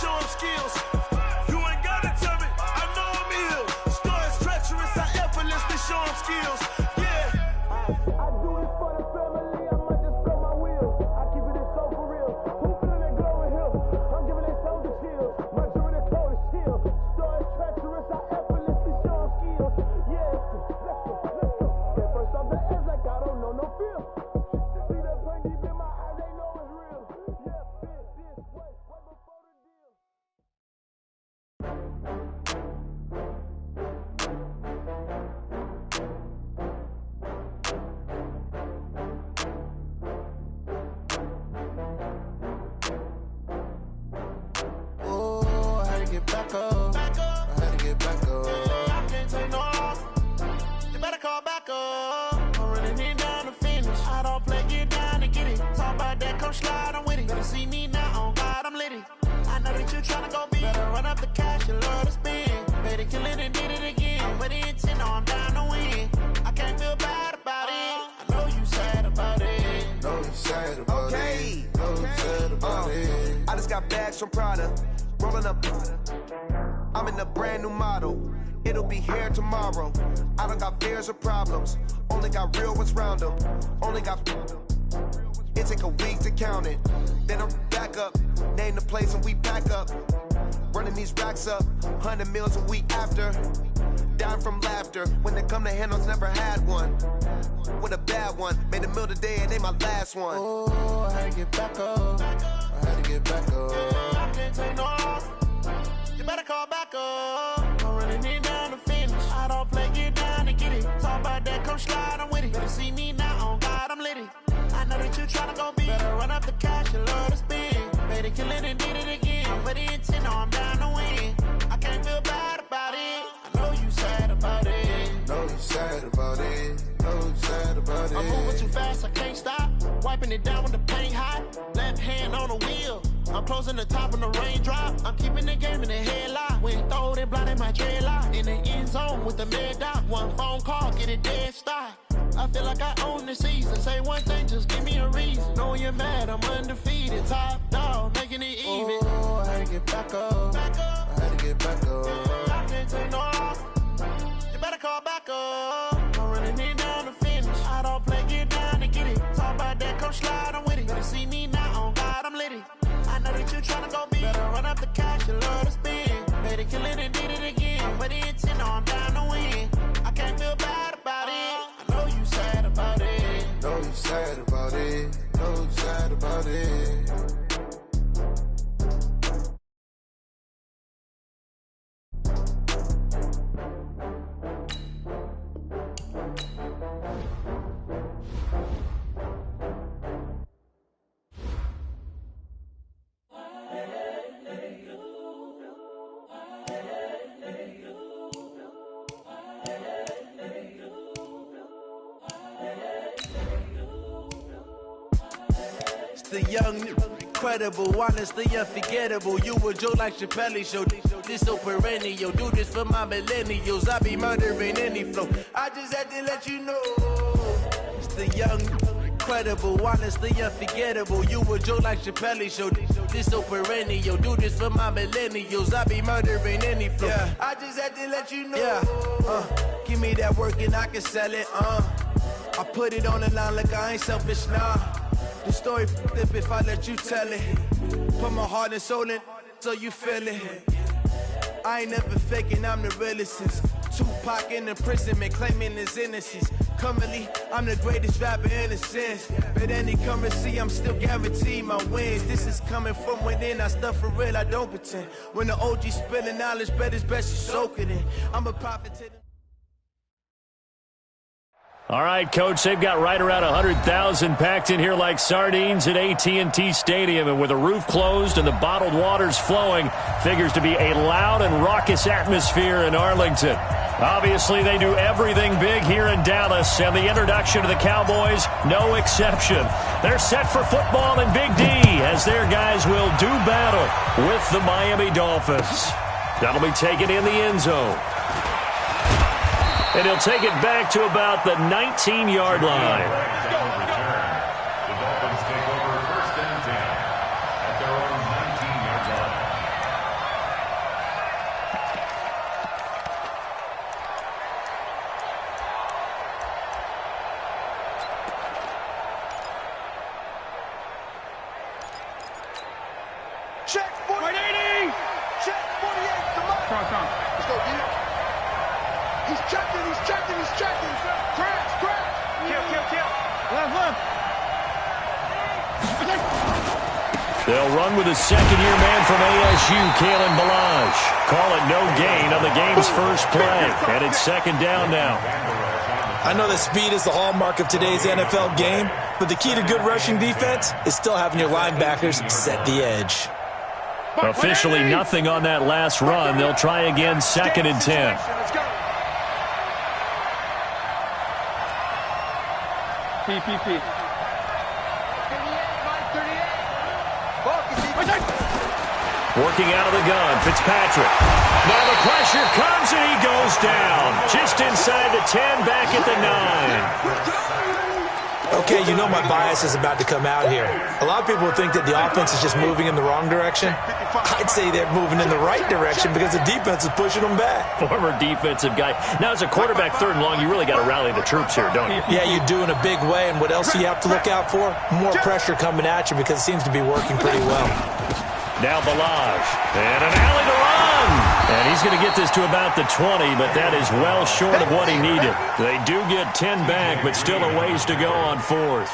show him skills. You ain't gotta tell me, I know I'm ill. Stories treacherous, I effortlessly show him skills. Yeah. I do this for the family, I might just blow my wheel. I keep it so for real. Who feeling that glow in here? I'm giving their soul the chills. My jewelry the coldest chill. Stories treacherous, I effortlessly show him skills. Yeah, let's go. Get first off the edge like I don't know no feel. See that pain deep in my eyes, they know it's real. Yeah, fit this way, right before the deal. Oh, I had to get back up. I had to get back up. I can't take no loss. You better call back up. I'm running it down to finish. I don't play, get down to get it. Talk about that, come slide, I'm with it. Better see me now, on God, I'm litty. I know that you tryna go big. Better run up the cash, you love to spend. Better kill it and did it again. With the intent, no, I'm down to win. I can't feel bad about it. I know you sad about it. Know you sad about it. Know you sad about it. I just got bags from Prada, rolling up. I'm in a brand new model. It'll be here tomorrow. I don't got fears or problems. Only got real ones round them. Only got. It take a week to count it. Then I'm back up. Name the place and we pack up. Running these racks up. 100 meals a week after. Dying from laughter. When they come to handles, never had one. With a bad one. Made a meal today and they my last one. Oh, I had to get back up. I had to get back up. I can't take no loss. You better call back up. I'm running it down to finish. I don't play, get down to get it. Talk about that, come slide, I'm with it. Better see me now, on God, I'm litty. I know that you tryna go big. Better run up the cash, you love to spend. Better kill it and did it again. With the intent, no, I'm down to win. I can't feel bad about it. I know you sad about it. Know you sad about it. Know you sad about it. I'm moving too fast, I can't stop. Wiping it down with the paint hot. Left hand on the wheel. I'm closing the top on the raindrop. I'm keeping the game in the headlock. When throw it, blinding my dreadlock. In the end zone with the mid dot. One phone call, get it dead stop. I feel like I own the season. Say one thing, just give me a reason. Knowing you're mad, I'm undefeated. Top dog, making it even. Oh, I had to get back up. I had to get back up. I can't take no loss. You better call back up. I'm running it down to finish. I don't play, get down to get it. Talk about that, come slide, I'm with it. Better see me now, on God, I'm litty. I know that you tryna go big. Better run up the cash, you love to spend. Better kill it and did it again. With the intent, no, I'm down to win. I can't feel bad about it. I know you sad about it. Know you sad about it. Know you sad about it. The young, incredible, honestly unforgettable. You a Joe like Chappelle show. This so perennial. Do this for my millennials. I be murdering any flow. I just had to let you know. It's the young, incredible, honestly unforgettable. You a Joe like Chappelle show. This so perennial. Do this for my millennials. I be murdering any flow. Yeah. I just had to let you know. Yeah. Give me that work and I can sell it. I put it on the line like I ain't selfish, nah. The story flip if I let you tell it. Put my heart and soul in so you feel it. I ain't never faking, I'm the realest since Tupac in imprisonment, claiming his innocence. Currently, I'm the greatest rapper in a sense. But any currency, I'm still guaranteed my wins. This is coming from within, I stuff for real, I don't pretend. When the OG spilling knowledge, bet it's best you soak it in. I'm a prophet to them. All right, Coach, they've got right around 100,000 packed in here like sardines at AT&T Stadium. And with the roof closed and the bottled waters flowing, figures to be a loud and raucous atmosphere in Arlington. Obviously, they do everything big here in Dallas, and the introduction to the Cowboys, no exception. They're set for football in Big D as their guys will do battle with the Miami Dolphins. That'll be taken in the end zone. And he'll take it back to about the 19-yard line. The Dolphins take over 1st and 10 at their own 19-yard line. Right 80. Check 48 to Mike. Let's go, D. He's checking. Crash. Kill. Left. They'll run with a second-year man from ASU, Kalen Balazs. Call it no gain on the game's first play. And it's second down now. I know that speed is the hallmark of today's NFL game, but the key to good rushing defense is still having your linebackers set the edge. Officially nothing on that last run. They'll try again, second and 10. PPP. Working out of the gun, Fitzpatrick. Now the pressure comes and he goes down. Just inside the 10, back at the 9. Okay, you know my bias is about to come out here. A lot of people think that the offense is just moving in the wrong direction. I'd say they're moving in the right direction because the defense is pushing them back. Former defensive guy. Now, as a quarterback, third and long, you really got to rally the troops here, don't you? Yeah, you do in a big way. And what else do you have to look out for? More pressure coming at you because it seems to be working pretty well. Now Balazs, and an alley to run. And he's going to get this to about the 20, but that is well short of what he needed. They do get 10 back, but still a ways to go on fourth.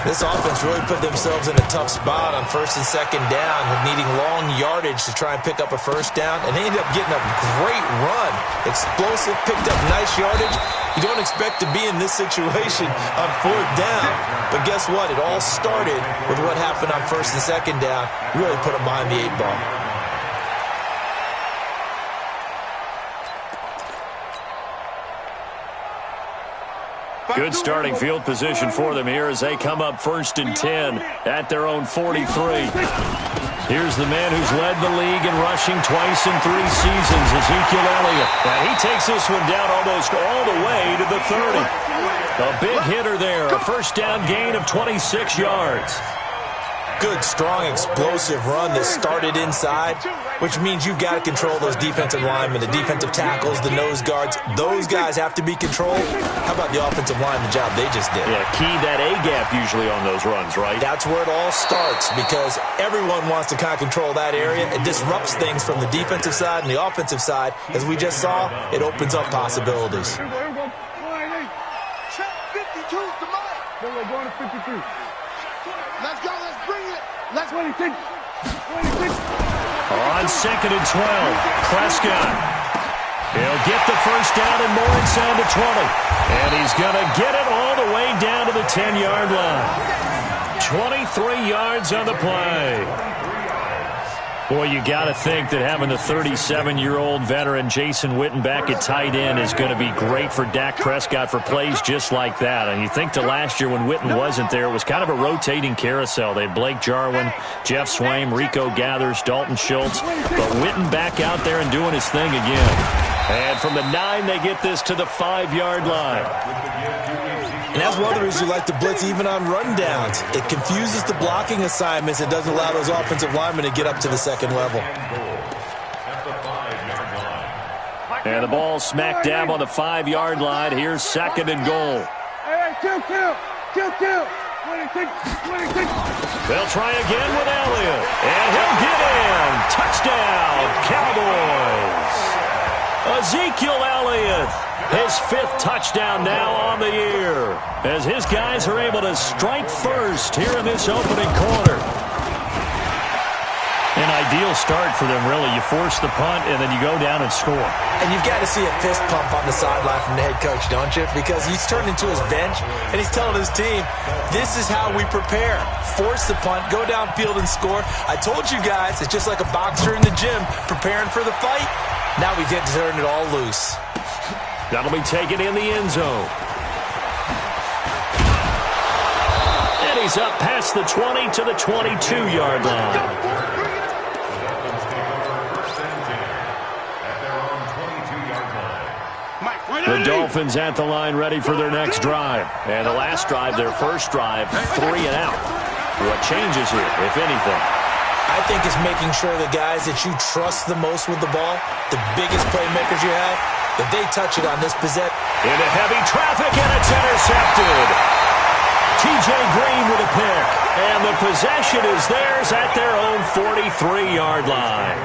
This offense really put themselves in a tough spot on first and second down, needing long yardage to try and pick up a first down, and they ended up getting a great run. Explosive, picked up nice yardage. You don't expect to be in this situation on fourth down, but guess what? It all started with what happened on first and second down. Really put them behind the 8 ball. Good starting field position for them here as they come up first and 10 at their own 43. Here's the man who's led the league in rushing twice in 3 seasons, Ezekiel Elliott. And he takes this one down almost all the way to the 30. A big hitter there, a first down gain of 26 yards. Good, strong, explosive run that started inside, which means you've got to control those defensive linemen, the defensive tackles, the nose guards. Those guys have to be controlled. How about the offensive line, the job they just did? Yeah, key that A-gap usually on those runs, right? That's where it all starts because everyone wants to kind of control that area. It disrupts things from the defensive side and the offensive side. As we just saw, it opens up possibilities. Check 52's to Mike. We're going to 53. Let's go. Let's bring it. Let's 26. On second and 12, Prescott. He'll get the first down and more inside the 20. And he's going to get it all the way down to the 10-yard line. 23 yards on the play. Boy, you got to think that having the 37-year-old veteran Jason Witten back at tight end is going to be great for Dak Prescott for plays just like that. And you think to last year when Witten wasn't there, it was kind of a rotating carousel. They had Blake Jarwin, Jeff Swaim, Rico Gathers, Dalton Schultz. But Witten back out there and doing his thing again. And from the 9, they get this to the 5-yard line. And that's one of the reasons you like to blitz even on rundowns. It confuses the blocking assignments. It doesn't allow those offensive linemen to get up to the second level. And the ball smack dab on the 5-yard line. Here's second and goal. Hey, kill. 26. They'll try again with Elliott. And he'll get in. Touchdown, Cowboys. Ezekiel Elliott. His 5th touchdown now on the year as his guys are able to strike first here in this opening quarter. An ideal start for them, really. You force the punt, and then you go down and score. And you've got to see a fist pump on the sideline from the head coach, don't you? Because he's turned into his bench, and he's telling his team, this is how we prepare. Force the punt, go downfield and score. I told you guys, it's just like a boxer in the gym preparing for the fight. Now we get to turn it all loose. That'll be taken in the end zone. And he's up past the 20 to the 22-yard line. The Dolphins at the line ready for their next drive. And the last drive, their first drive, 3 and out. What changes here, if anything? I think it's making sure the guys that you trust the most with the ball, the biggest playmakers you have, that they touch it on this possession. Into heavy traffic, and it's intercepted. T.J. Green with a pick. And the possession is theirs at their own 43-yard line.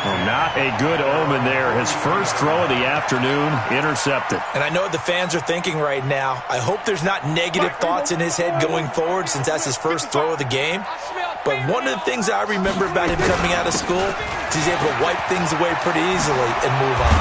Well, not a good omen there. His first throw of the afternoon intercepted. And I know what the fans are thinking right now. I hope there's not negative thoughts in his head going forward since that's his first throw of the game. But one of the things I remember about him coming out of school is he's able to wipe things away pretty easily and move on.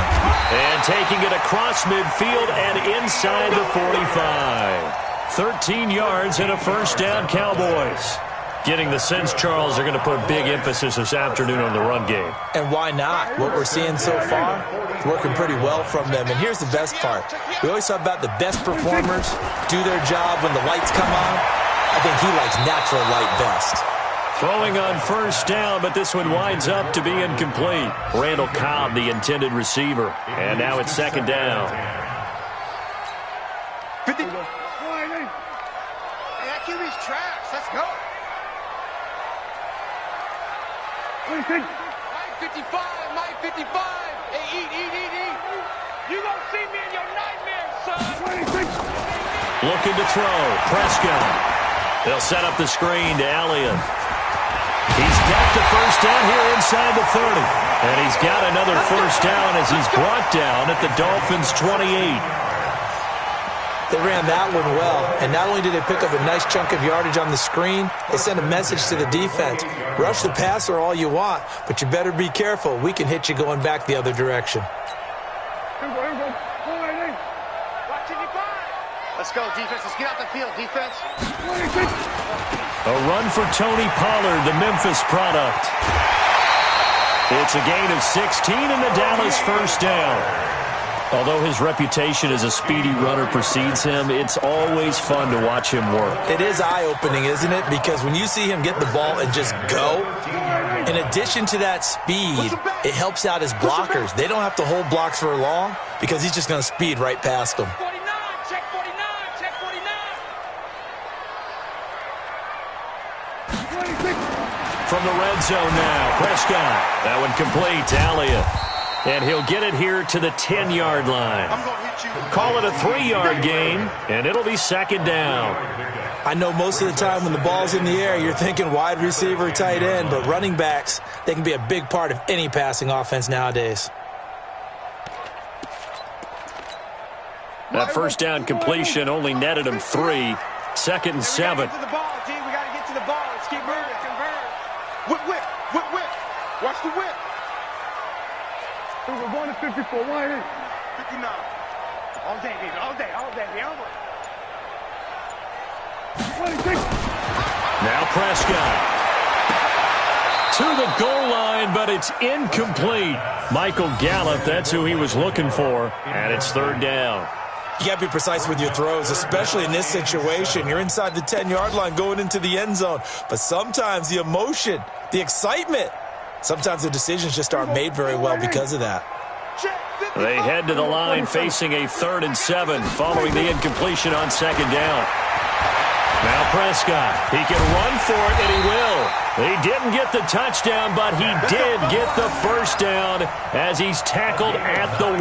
And taking it across midfield and inside the 45. 13 yards and a first down, Cowboys. Getting the sense, Charles, they're going to put big emphasis this afternoon on the run game. And why not? What we're seeing so far is working pretty well from them. And here's the best part. We always talk about the best performers do their job when the lights come on. I think he likes natural light best. Throwing on first down, but this one winds up to be incomplete. Randall Cobb, the intended receiver. And now it's second down. 50. Hey, that QB's trash. Let's go. 55, Mike 55. Hey, eat. You gonna see me in your nightmares, son. Looking to throw. Prescott. They'll set up the screen to Elliott. He's got the first down here inside the 30. And he's got another first down as he's brought down at the Dolphins' 28. They ran that one well, and not only did they pick up a nice chunk of yardage on the screen, they sent a message to the defense. Rush the passer all you want, but you better be careful. We can hit you going back the other direction. Let's go, defense. Let's get out the field, defense. A run for Tony Pollard, the Memphis product. It's a gain of 16 and the Dallas first down. Although his reputation as a speedy runner precedes him, it's always fun to watch him work. It is eye-opening, isn't it? Because when you see him get the ball and just go, in addition to that speed, it helps out his blockers. They don't have to hold blocks for long because he's just going to speed right past them. 49, check 49, check 49. From the red zone now, Prescott. That one complete to Elliott. And he'll get it here to the 10-yard line. Call it a 3-yard gain, and it'll be second down. I know most of the time when the ball's in the air, you're thinking wide receiver, tight end, but running backs, they can be a big part of any passing offense nowadays. That first down completion only netted him 3. Second and 7. We got to get to the ball. Let's keep moving. Whip. Watch the whip. We're going to 54. Why 59. All day, baby. All day. Now Prescott. To the goal line, but it's incomplete. Michael Gallup, that's who he was looking for. And it's third down. You got to be precise with your throws, especially in this situation. You're inside the 10-yard line going into the end zone. But sometimes the emotion, the excitement, sometimes the decisions just aren't made very well because of that. They head to the line facing a 3rd and 7 following the incompletion on second down. Now Prescott, he can run for it, and he will. He didn't get the touchdown, but he did get the first down as he's tackled at the 1.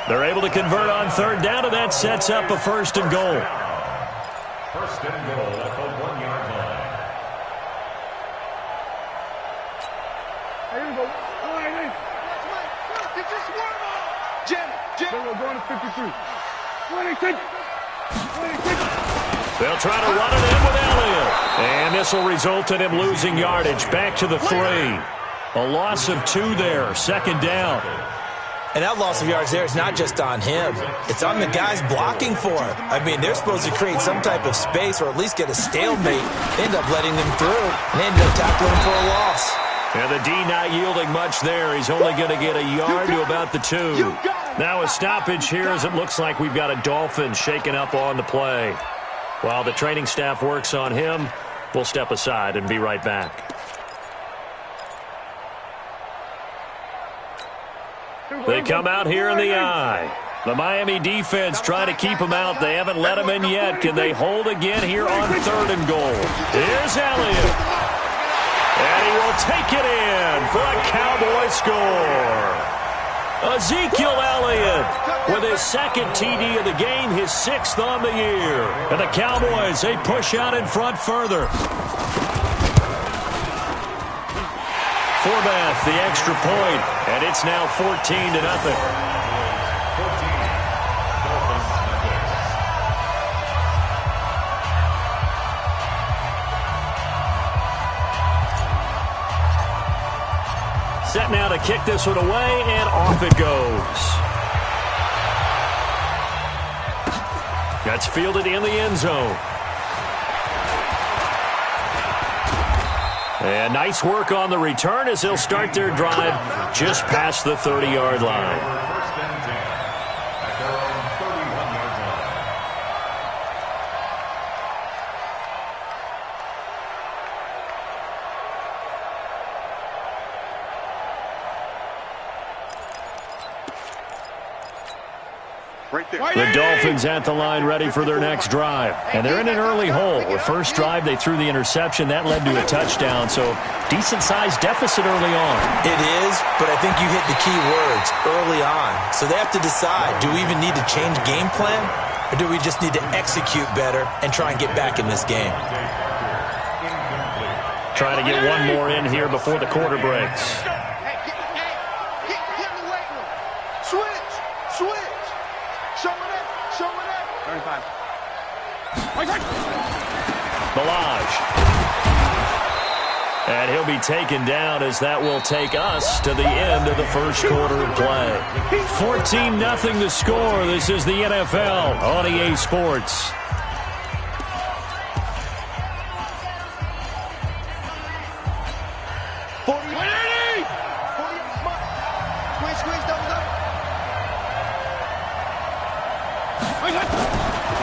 They're able to convert on third down, and that sets up a first and goal. First and goal at the 1-yard line. We're going to 53. 26. They'll try to run it in with Elliott. And this will result in him losing yardage. Back to the 3. A loss of 2 there. Second down. And that loss of yards there is not just on him. It's on the guys blocking for him. I mean, they're supposed to create some type of space or at least get a stalemate. They end up letting them through, and they end up tackling him for a loss. And the D not yielding much there. He's only going to get a yard to about the 2. Now a stoppage here as it looks like we've got a Dolphin shaken up on the play. While the training staff works on him, we'll step aside and be right back. They come out here in the eye. The Miami defense trying to keep him out. They haven't let him in yet. Can they hold again here on 3rd and goal? Here's Elliott. And he will take it in for a Cowboy score. Ezekiel Elliott with his second TD of the game, his 6th on the year. And the Cowboys, they push out in front further. Forbath, the extra point, and it's now 14-0. Set now to kick this one away, and off it goes. That's fielded in the end zone. And nice work on the return as they'll start their drive just past the 30-yard line. The Dolphins at the line ready for their next drive. And they're in an early hole. The first drive, they threw the interception. That led to a touchdown. So decent-sized deficit early on. It is, but I think you hit the key words, early on. So they have to decide, do we even need to change game plan? Or do we just need to execute better and try and get back in this game? Trying to get one more in here before the quarter breaks. Balaj. And he'll be taken down as that will take us to the end of the first quarter of play. 14-0 the score. This is the NFL on EA Sports.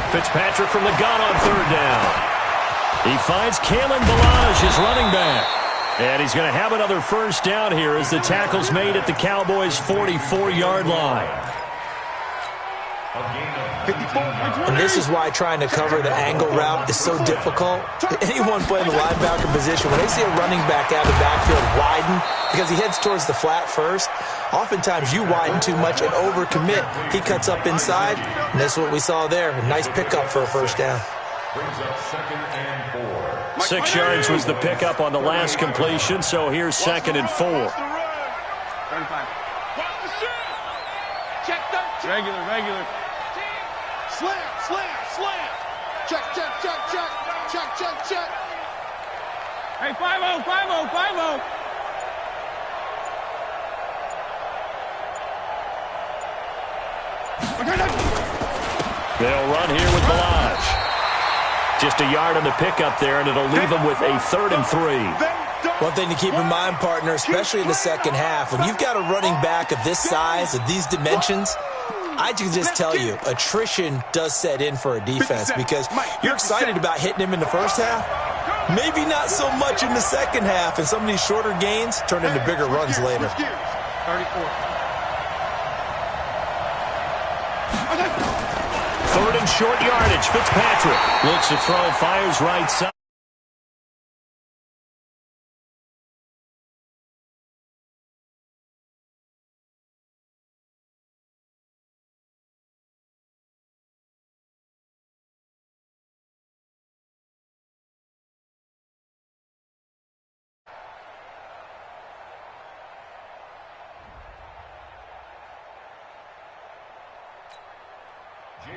Fitzpatrick from the gun on third down. He finds Kalen Balaj, his running back. And he's going to have another first down here as the tackle's made at the Cowboys' 44-yard line. And this is why trying to cover the angle route is so difficult. Anyone playing the linebacker position, when they see a running back out of the backfield widen because he heads towards the flat first, oftentimes you widen too much and overcommit. He cuts up inside, and that's what we saw there. A nice pickup for a first down. 6 yards was the pickup on the last completion, so here's 2nd and 4. Regular. Slam. Check. Hey, 5-0. They'll run here with Balaj. Just a yard on the pickup there, and it'll leave them with a 3rd and 3. One thing to keep in mind, partner, especially in the second half, when you've got a running back of this size, of these dimensions, I can just tell you, attrition does set in for a defense because you're excited about hitting him in the first half. Maybe not so much in the second half, and some of these shorter gains turn into bigger runs later. 34. 3rd and short yardage. Fitzpatrick looks to throw, fires right side.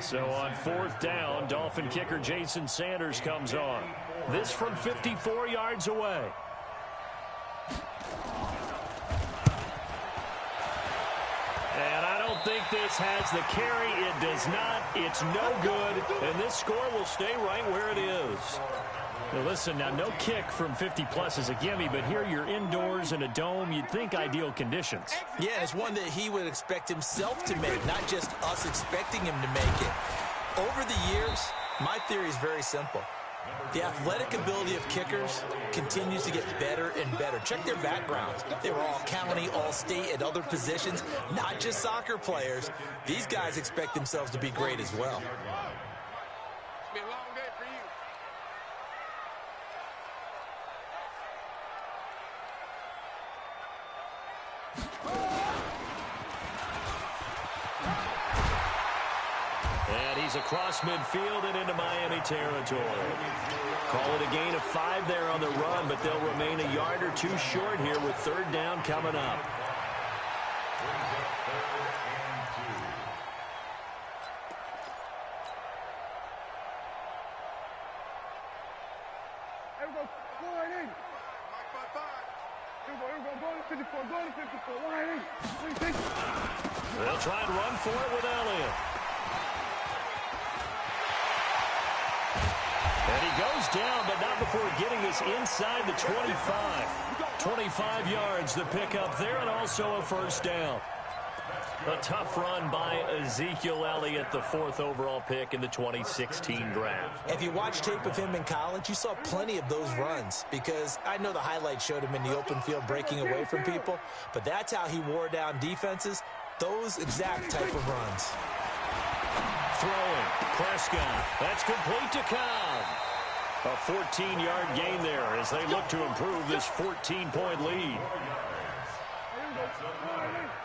So on 4th down, Dolphin kicker Jason Sanders comes on. This from 54 yards away. And I don't think this has the carry. It does not. It's no good. And this score will stay right where it is. Now listen, now no kick from 50-plus is a gimme, but here you're indoors in a dome. You'd think ideal conditions. Yeah, it's one that he would expect himself to make, not just us expecting him to make it. Over the years, my theory is very simple. The athletic ability of kickers continues to get better and better. Check their backgrounds. They were all county, all state, at other positions, not just soccer players. These guys expect themselves to be great as well. It's been a long day for you. is across midfield and into Miami territory. Call it a gain of 5 there on the run, but they'll remain a yard or 2 short here with 3rd down coming up. They'll try and run for it with Elliott. And he goes down, but not before getting this inside the 25. 25 yards to pick up there, and also a 1st down. A tough run by Ezekiel Elliott, the 4th overall pick in the 2016 draft. If you watch tape of him in college, you saw plenty of those runs, because I know the highlights showed him in the open field breaking away from people, but that's how he wore down defenses, those exact type of runs. Throwing, Prescott, that's complete to Cobb. A 14-yard gain there as they look to improve this 14-point lead.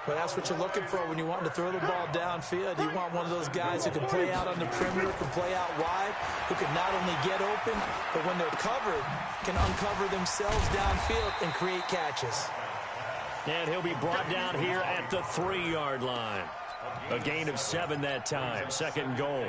Well, that's what you're looking for when you want to throw the ball downfield. You want one of those guys who can play out on the perimeter, can play out wide, who can not only get open, but when they're covered, can uncover themselves downfield and create catches. And he'll be brought down here at the 3-yard line. A gain of 7 that time. 2nd goal.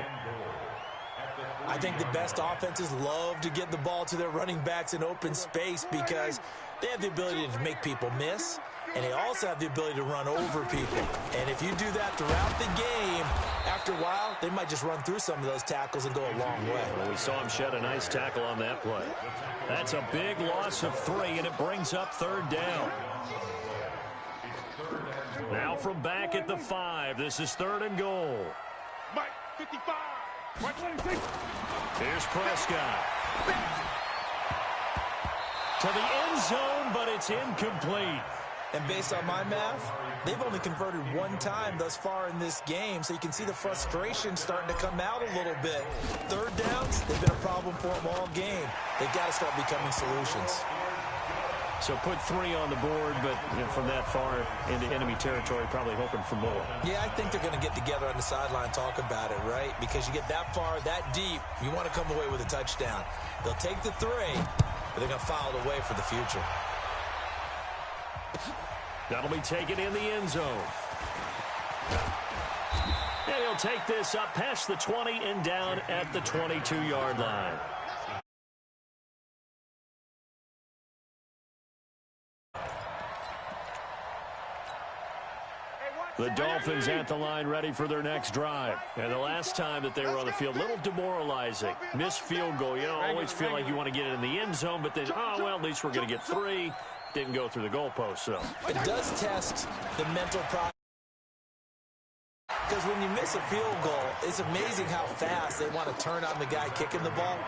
I think the best offenses love to get the ball to their running backs in open space because they have the ability to make people miss, and they also have the ability to run over people. And if you do that throughout the game, after a while, they might just run through some of those tackles and go a long way. Well, we saw him shed a nice tackle on that play. That's a big loss of 3, and it brings up 3rd down. Now from back at the 5, this is 3rd and goal. Mike, 55. Here's Prescott. To the end zone, but it's incomplete. And based on my math, they've only converted 1 time thus far in this game, so you can see the frustration starting to come out a little bit. 3rd downs, they've been a problem for them all game. They've got to start becoming solutions. So put 3 on the board, but from that far into enemy territory, probably hoping for more. Yeah, I think they're going to get together on the sideline and talk about it, right? Because you get that far, that deep, you want to come away with a touchdown. They'll take the 3, but they're going to file it away for the future. That'll be taken in the end zone. And he'll take this up past the 20 and down at the 22-yard line. The Dolphins at the line ready for their next drive. And the last time that they were on the field, a little demoralizing. Missed field goal. You always feel like you want to get it in the end zone, but then, oh, well, at least we're going to get 3. Didn't go through the goalpost, so. It does test the mental process. Because when you miss a field goal, it's amazing how fast they want to turn on the guy kicking the ball.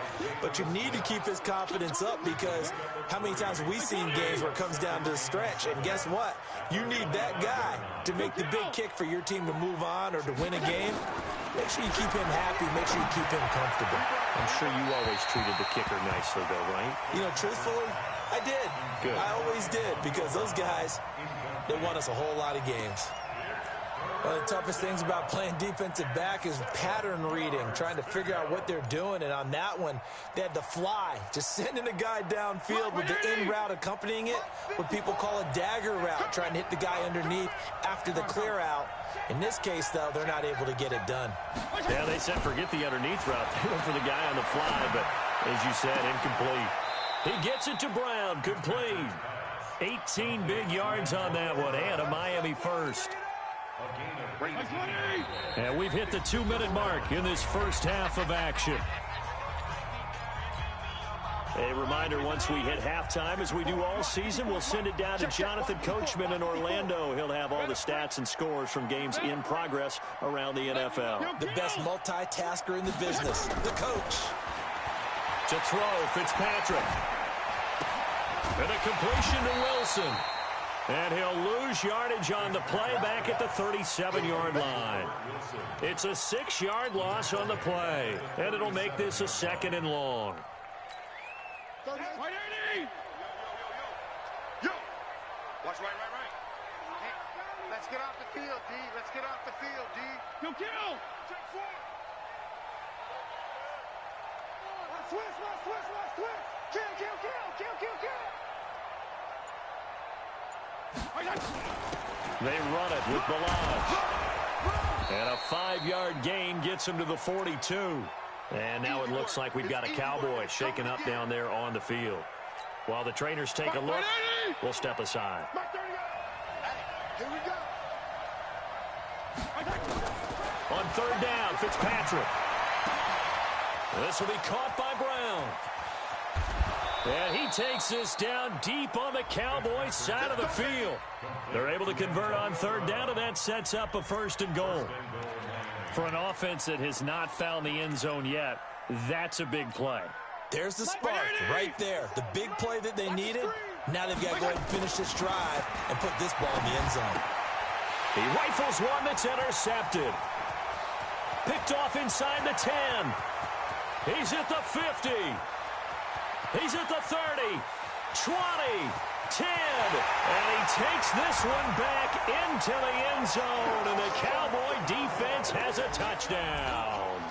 But you need to keep his confidence up because how many times have we seen games where it comes down to the stretch? And guess what? You need that guy to make the big kick for your team to move on or to win a game. Make sure you keep him happy. Make sure you keep him comfortable. I'm sure you always treated the kicker nicely, though, right? You know, truthfully, I did. Good. I always did because those guys, they won us a whole lot of games. One of the toughest things about playing defensive back is pattern reading, trying to figure out what they're doing. And on that one, they had the fly, just sending a guy downfield with the in route accompanying it, what people call a dagger route, trying to hit the guy underneath after the clear out. In this case, though, they're not able to get it done. Yeah, they said forget the underneath route. They went for the guy on the fly, but as you said, incomplete. He gets it to Brown, complete. 18 big yards on that one, and a Miami first. And we've hit the 2-minute mark in this first half of action. A reminder, once we hit halftime, as we do all season, we'll send it down to Jonathan Coachman in Orlando. He'll have all the stats and scores from games in progress around the NFL. The best multitasker in the business, the coach. To throw, Fitzpatrick. And a completion to Wilson. And he'll lose yardage on the play back at the 37-yard line. It's a 6-yard loss on the play. And it'll make this a 2nd and long. Yo! Watch right. Hey, let's get off the field, D. Let's get off the field, D. Yo, kill! Check 4. They run it with Balazs. And a 5-yard gain gets him to the 42. And now it looks like we've got a Cowboy shaking up down there on the field. While the trainers take a look, we'll step aside. Here we go. On third down, Fitzpatrick. This will be caught by Brown. And he takes this down deep on the Cowboys' side of the field. They're able to convert on third down, and that sets up a 1st and goal. For an offense that has not found the end zone yet, that's a big play. There's the spark right there. The big play that they needed. Now they've got to go ahead and finish this drive and put this ball in the end zone. He rifles one that's intercepted. Picked off inside the 10. He's at the 50. He's at the 30, 20, 10. And he takes this one back into the end zone. And the Cowboy defense has a touchdown.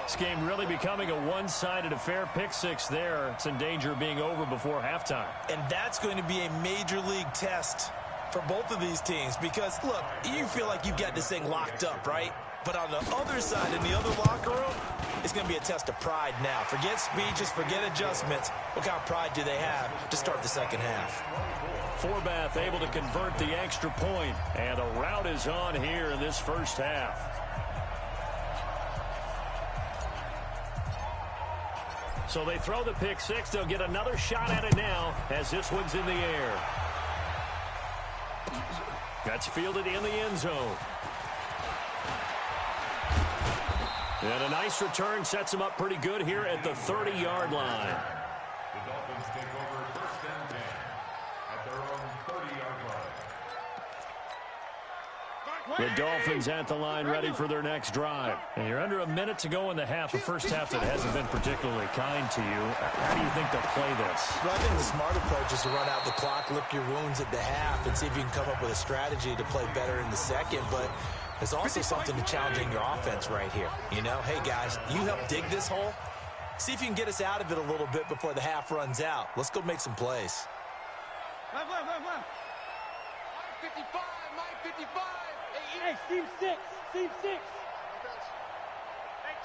This game really becoming a one-sided affair. Pick 6 there. It's in danger of being over before halftime. And that's going to be a major league test for both of these teams. Because, look, you feel like you've got this thing locked up, right? But on the other side, in the other locker room, it's going to be a test of pride now. Forget speeches, forget adjustments. What kind of pride do they have to start the second half? Forbath able to convert the extra point, and a rout is on here in this first half. So they throw the pick 6. They'll get another shot at it now as this one's in the air. That's fielded in the end zone. And a nice return sets him up pretty good here at the 30-yard line. The Dolphins take over 1st and 10 at their own 30-yard line. The Dolphins at the line ready for their next drive. And you're under a minute to go in the half. A first half that hasn't been particularly kind to you. How do you think they'll play this? Well, I think the smart approach is to run out the clock, lick your wounds at the half, and see if you can come up with a strategy to play better in the second. But there's also something to challenging your offense right here. You know, hey, guys, you help dig this hole. See if you can get us out of it a little bit before the half runs out. Let's go make some plays. Left. 55, Mike 55. Hey, Steve 6. Hey,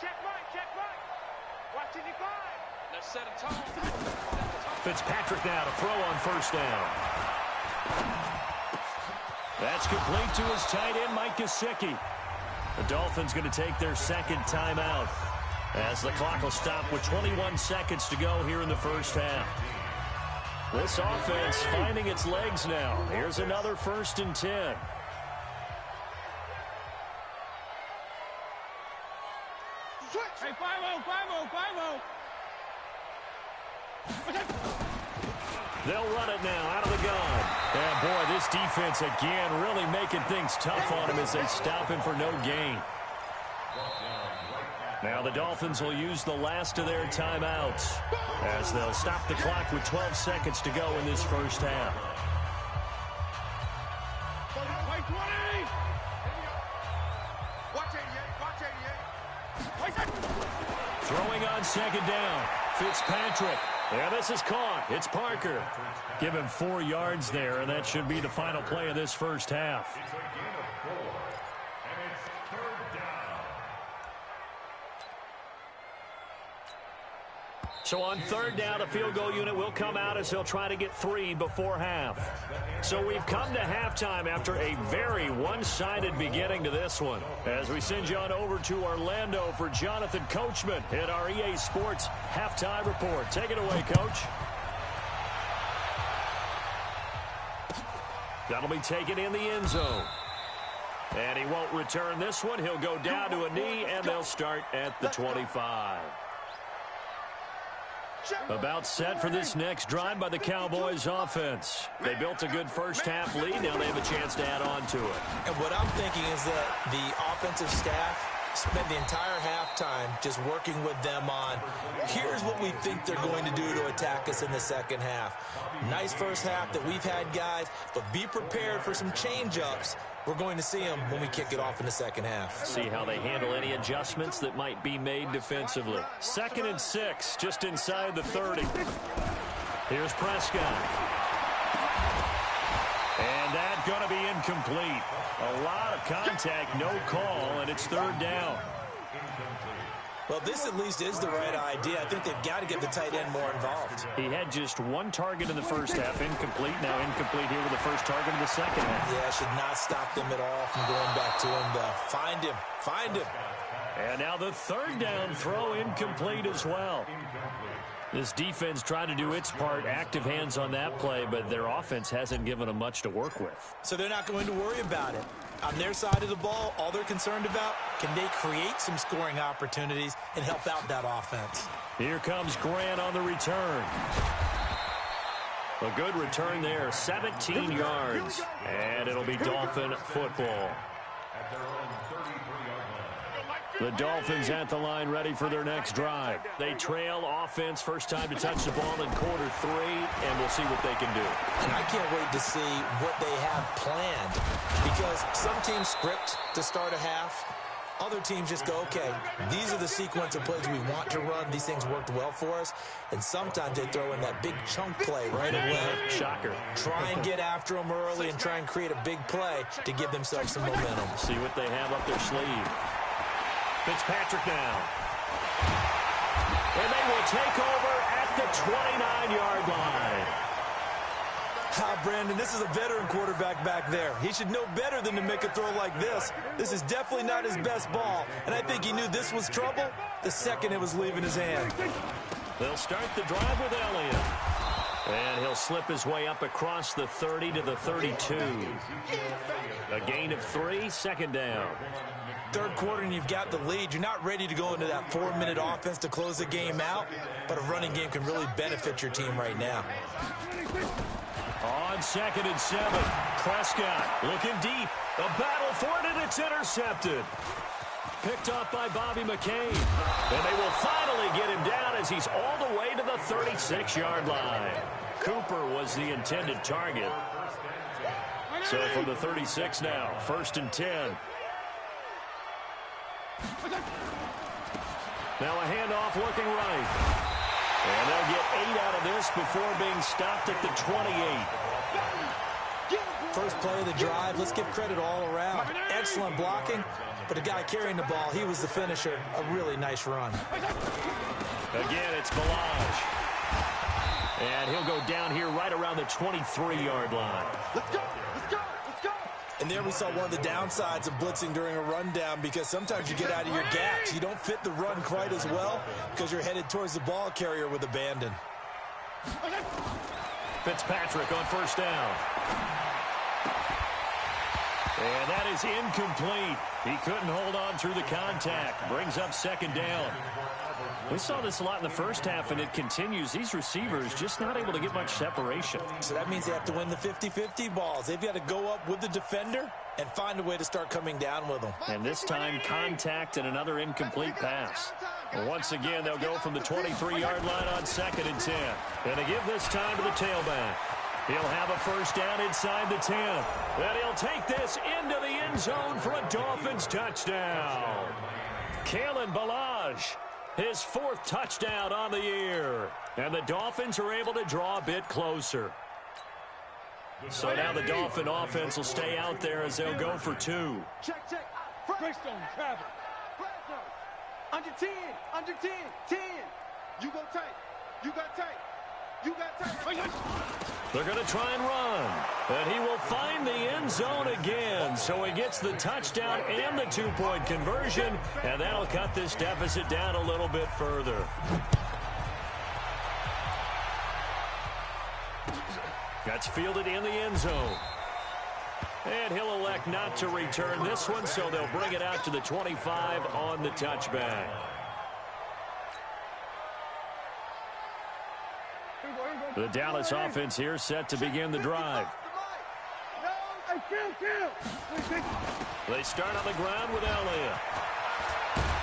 check right. Watch 55. Let's set a tone. Fitzpatrick now to throw on first down. That's complete to his tight end, Mike Gesicki. The Dolphins going to take their second timeout as the clock will stop with 21 seconds to go here in the first half. This offense finding its legs now. Here's another 1st and 10. Hey, 5-0. They'll run it now out of the gun. And boy, this defense again really making things tough on him as they stop him for no gain. Now the Dolphins will use the last of their timeouts as they'll stop the clock with 12 seconds to go in this first half. Throwing on second down, Fitzpatrick. Yeah, this is caught. It's Parker. Give him 4 yards there, and that should be the final play of this first half. It's a gain of 4, and it's 3rd down. So on third down, the field goal unit will come out as they'll try to get 3 before half. So we've come to halftime after a very one-sided beginning to this one. As we send you on over to Orlando for Jonathan Coachman at our EA Sports Halftime Report. Take it away, Coach. That'll be taken in the end zone. And he won't return this one. He'll go down to a knee, and they'll start at the 25. About set for this next drive by the Cowboys offense. They built a good first half lead. Now they have a chance to add on to it. And what I'm thinking is that the offensive staff spent the entire halftime just working with them on, here's what we think they're going to do to attack us in the second half. Nice first half that we've had, guys, but be prepared for some change-ups. We're going to see them when we kick it off in the second half. See how they handle any adjustments that might be made defensively. 2nd and 6, just inside the 30. Here's Prescott. And that's going to be incomplete. A lot of contact, no call, and it's 3rd down. Well, this at least is the right idea. I think they've got to get the tight end more involved. He had just 1 target in the first half, incomplete. Now incomplete here with the first target in the second half. Yeah, should not stop them at all from going back to him, though. Find him. Find him. And now the 3rd down throw incomplete as well. This defense tried to do its part, active hands on that play, but their offense hasn't given them much to work with. So they're not going to worry about it. On their side of the ball, all they're concerned about, can they create some scoring opportunities and help out that offense? Here comes Grant on the return. A good return there, 17 yards. And it'll be Dolphin football. The Dolphins at the line, ready for their next drive. They trail offense, first time to touch the ball in quarter 3, and we'll see what they can do. And I can't wait to see what they have planned, because some teams script to start a half. Other teams just go, okay, these are the sequence of plays we want to run. These things worked well for us. And sometimes they throw in that big chunk play right away. Shocker. Try and get after them early and try and create a big play to give themselves some momentum. See what they have up their sleeve. Fitzpatrick now. And they will take over at the 29-yard line. Brandon, this is a veteran quarterback back there. He should know better than to make a throw like this. This is definitely not his best ball, and I think he knew this was trouble the second it was leaving his hand. They'll start the drive with Elliott. And he'll slip his way up across the 30 to the 32. A gain of 3, 2nd down. Third quarter and you've got the lead. You're not ready to go into that 4-minute offense to close the game out, but a running game can really benefit your team right now. On 2nd and 7, Prescott looking deep. A battle for it, and it's intercepted. Picked off by Bobby McCain. And they will finally get him down as he's all the way to the 36-yard line. Cooper was the intended target. So from the 36 now, 1st and 10. Now a handoff looking right. And they'll get 8 out of this before being stopped at the 28. First play of the drive, let's give credit all around. Excellent blocking, but the guy carrying the ball, he was the finisher. A really nice run. Again, it's Balaj. And he'll go down here right around the 23-yard line. Let's go, let's go, let's go. And there we saw one of the downsides of blitzing during a rundown, because sometimes you get out of your gaps. You don't fit the run quite as well because you're headed towards the ball carrier with abandon. Fitzpatrick on 1st down. And that is incomplete. He couldn't hold on through the contact. Brings up 2nd down. We saw this a lot in the first half, and it continues. These receivers just not able to get much separation. So that means they have to win the 50-50 balls. They've got to go up with the defender and find a way to start coming down with them. And this time, contact and another incomplete pass. Once again, they'll go from the 23-yard line on 2nd and 10. And they give this time to the tailback. He'll have a 1st down inside the 10. And he'll take this into the end zone for a Dolphins touchdown. Kalen Balaj, his 4th touchdown on the year. And the Dolphins are able to draw a bit closer. So now the Dolphin offense will stay out there as they'll go for 2. Check, check. Breakstone, travel. Under 10, under 10, 10. You go tight. You got tight. You got tight. They're going to try and run. And he will find the end zone again. So he gets the touchdown and the 2-point conversion. And that'll cut this deficit down a little bit further. That's fielded in the end zone. And he'll elect not to return this one, so they'll bring it out to the 25 on the touchback. The Dallas offense here set to begin the drive. They start on the ground with Elliott.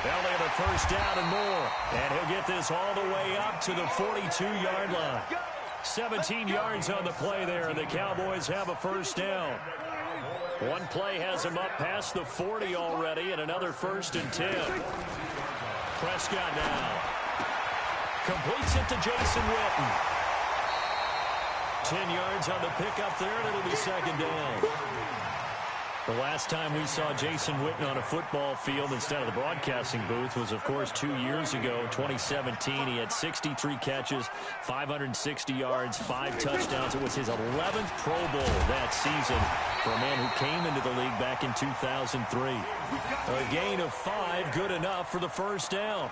Elliott a first down and more. And he'll get this all the way up to the 42-yard line. 17 yards on the play there, and the Cowboys have a first down. One play has him up past the 40 already, and another 1st and 10. Prescott now completes it to Jason Witten. 10 yards on the pickup there, and it'll be 2nd down. The last time we saw Jason Witten on a football field instead of the broadcasting booth was, of course, 2 years ago, 2017. He had 63 catches, 560 yards, 5 touchdowns. It was his 11th Pro Bowl that season for a man who came into the league back in 2003. A gain of 5, good enough for the first down.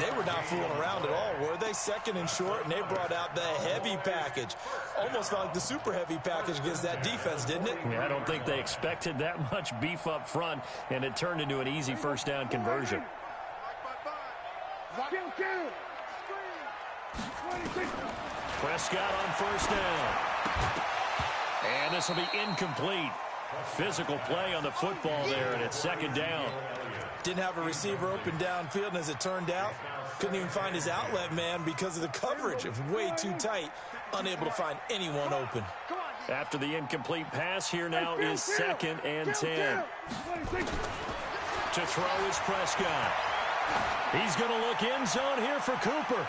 They were not fooling around at all, were they? 2nd and short, and they brought out the heavy package. Almost felt like the super heavy package against that defense, didn't it? Yeah, I don't think they expected that much beef up front, and it turned into an easy first down conversion. Prescott on first down. And this will be incomplete. Physical play on the football there, and it's 2nd down. Didn't have a receiver open downfield, and as it turned out, couldn't even find his outlet man because of the coverage. It was way too tight, unable to find anyone open. After the incomplete pass, here now is 2nd and 10. To throw is Prescott. He's going to look end zone here for Cooper.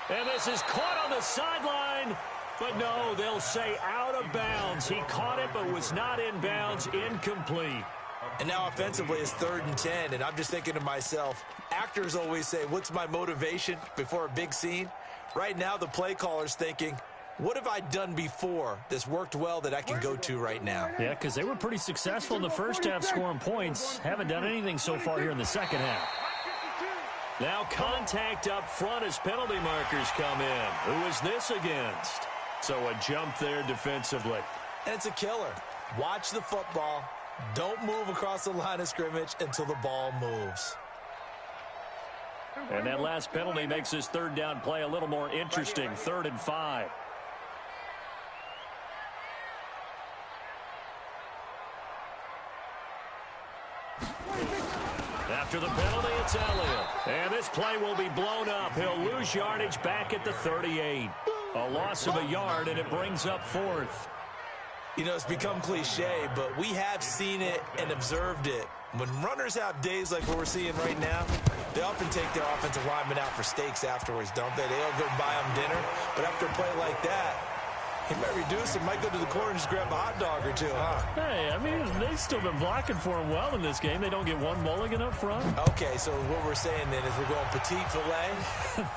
And this is caught on the sideline. But no, they'll say out of bounds. He caught it but was not in bounds. Incomplete. And now offensively it's 3rd and 10, and I'm just thinking to myself, actors always say, what's my motivation before a big scene? Right now the play caller's thinking, what have I done before that's worked well that I can go to right now? Yeah, because they were pretty successful in the first half scoring points. Haven't done anything so far here in the second half. Now contact up front as penalty markers come in. Who is this against? So a jump there defensively. And it's a killer. Watch the football. Don't move across the line of scrimmage until the ball moves. And that last penalty makes this 3rd down play a little more interesting. 3rd and 5. After the penalty, it's Elliott. And this play will be blown up. He'll lose yardage back at the 38. A loss of a yard, and it brings up 4th. You know, it's become cliche, but we have seen it and observed it. When runners have days like what we're seeing right now, they often take their offensive linemen out for steaks afterwards, don't they? They'll go buy them dinner. But after a play like that, he might reduce it, might go to the corner and just grab a hot dog or two, huh? Hey, I mean, they've still been blocking for him well in this game. They don't get one mulligan up front. Okay, so what we're saying then is we're going petite filet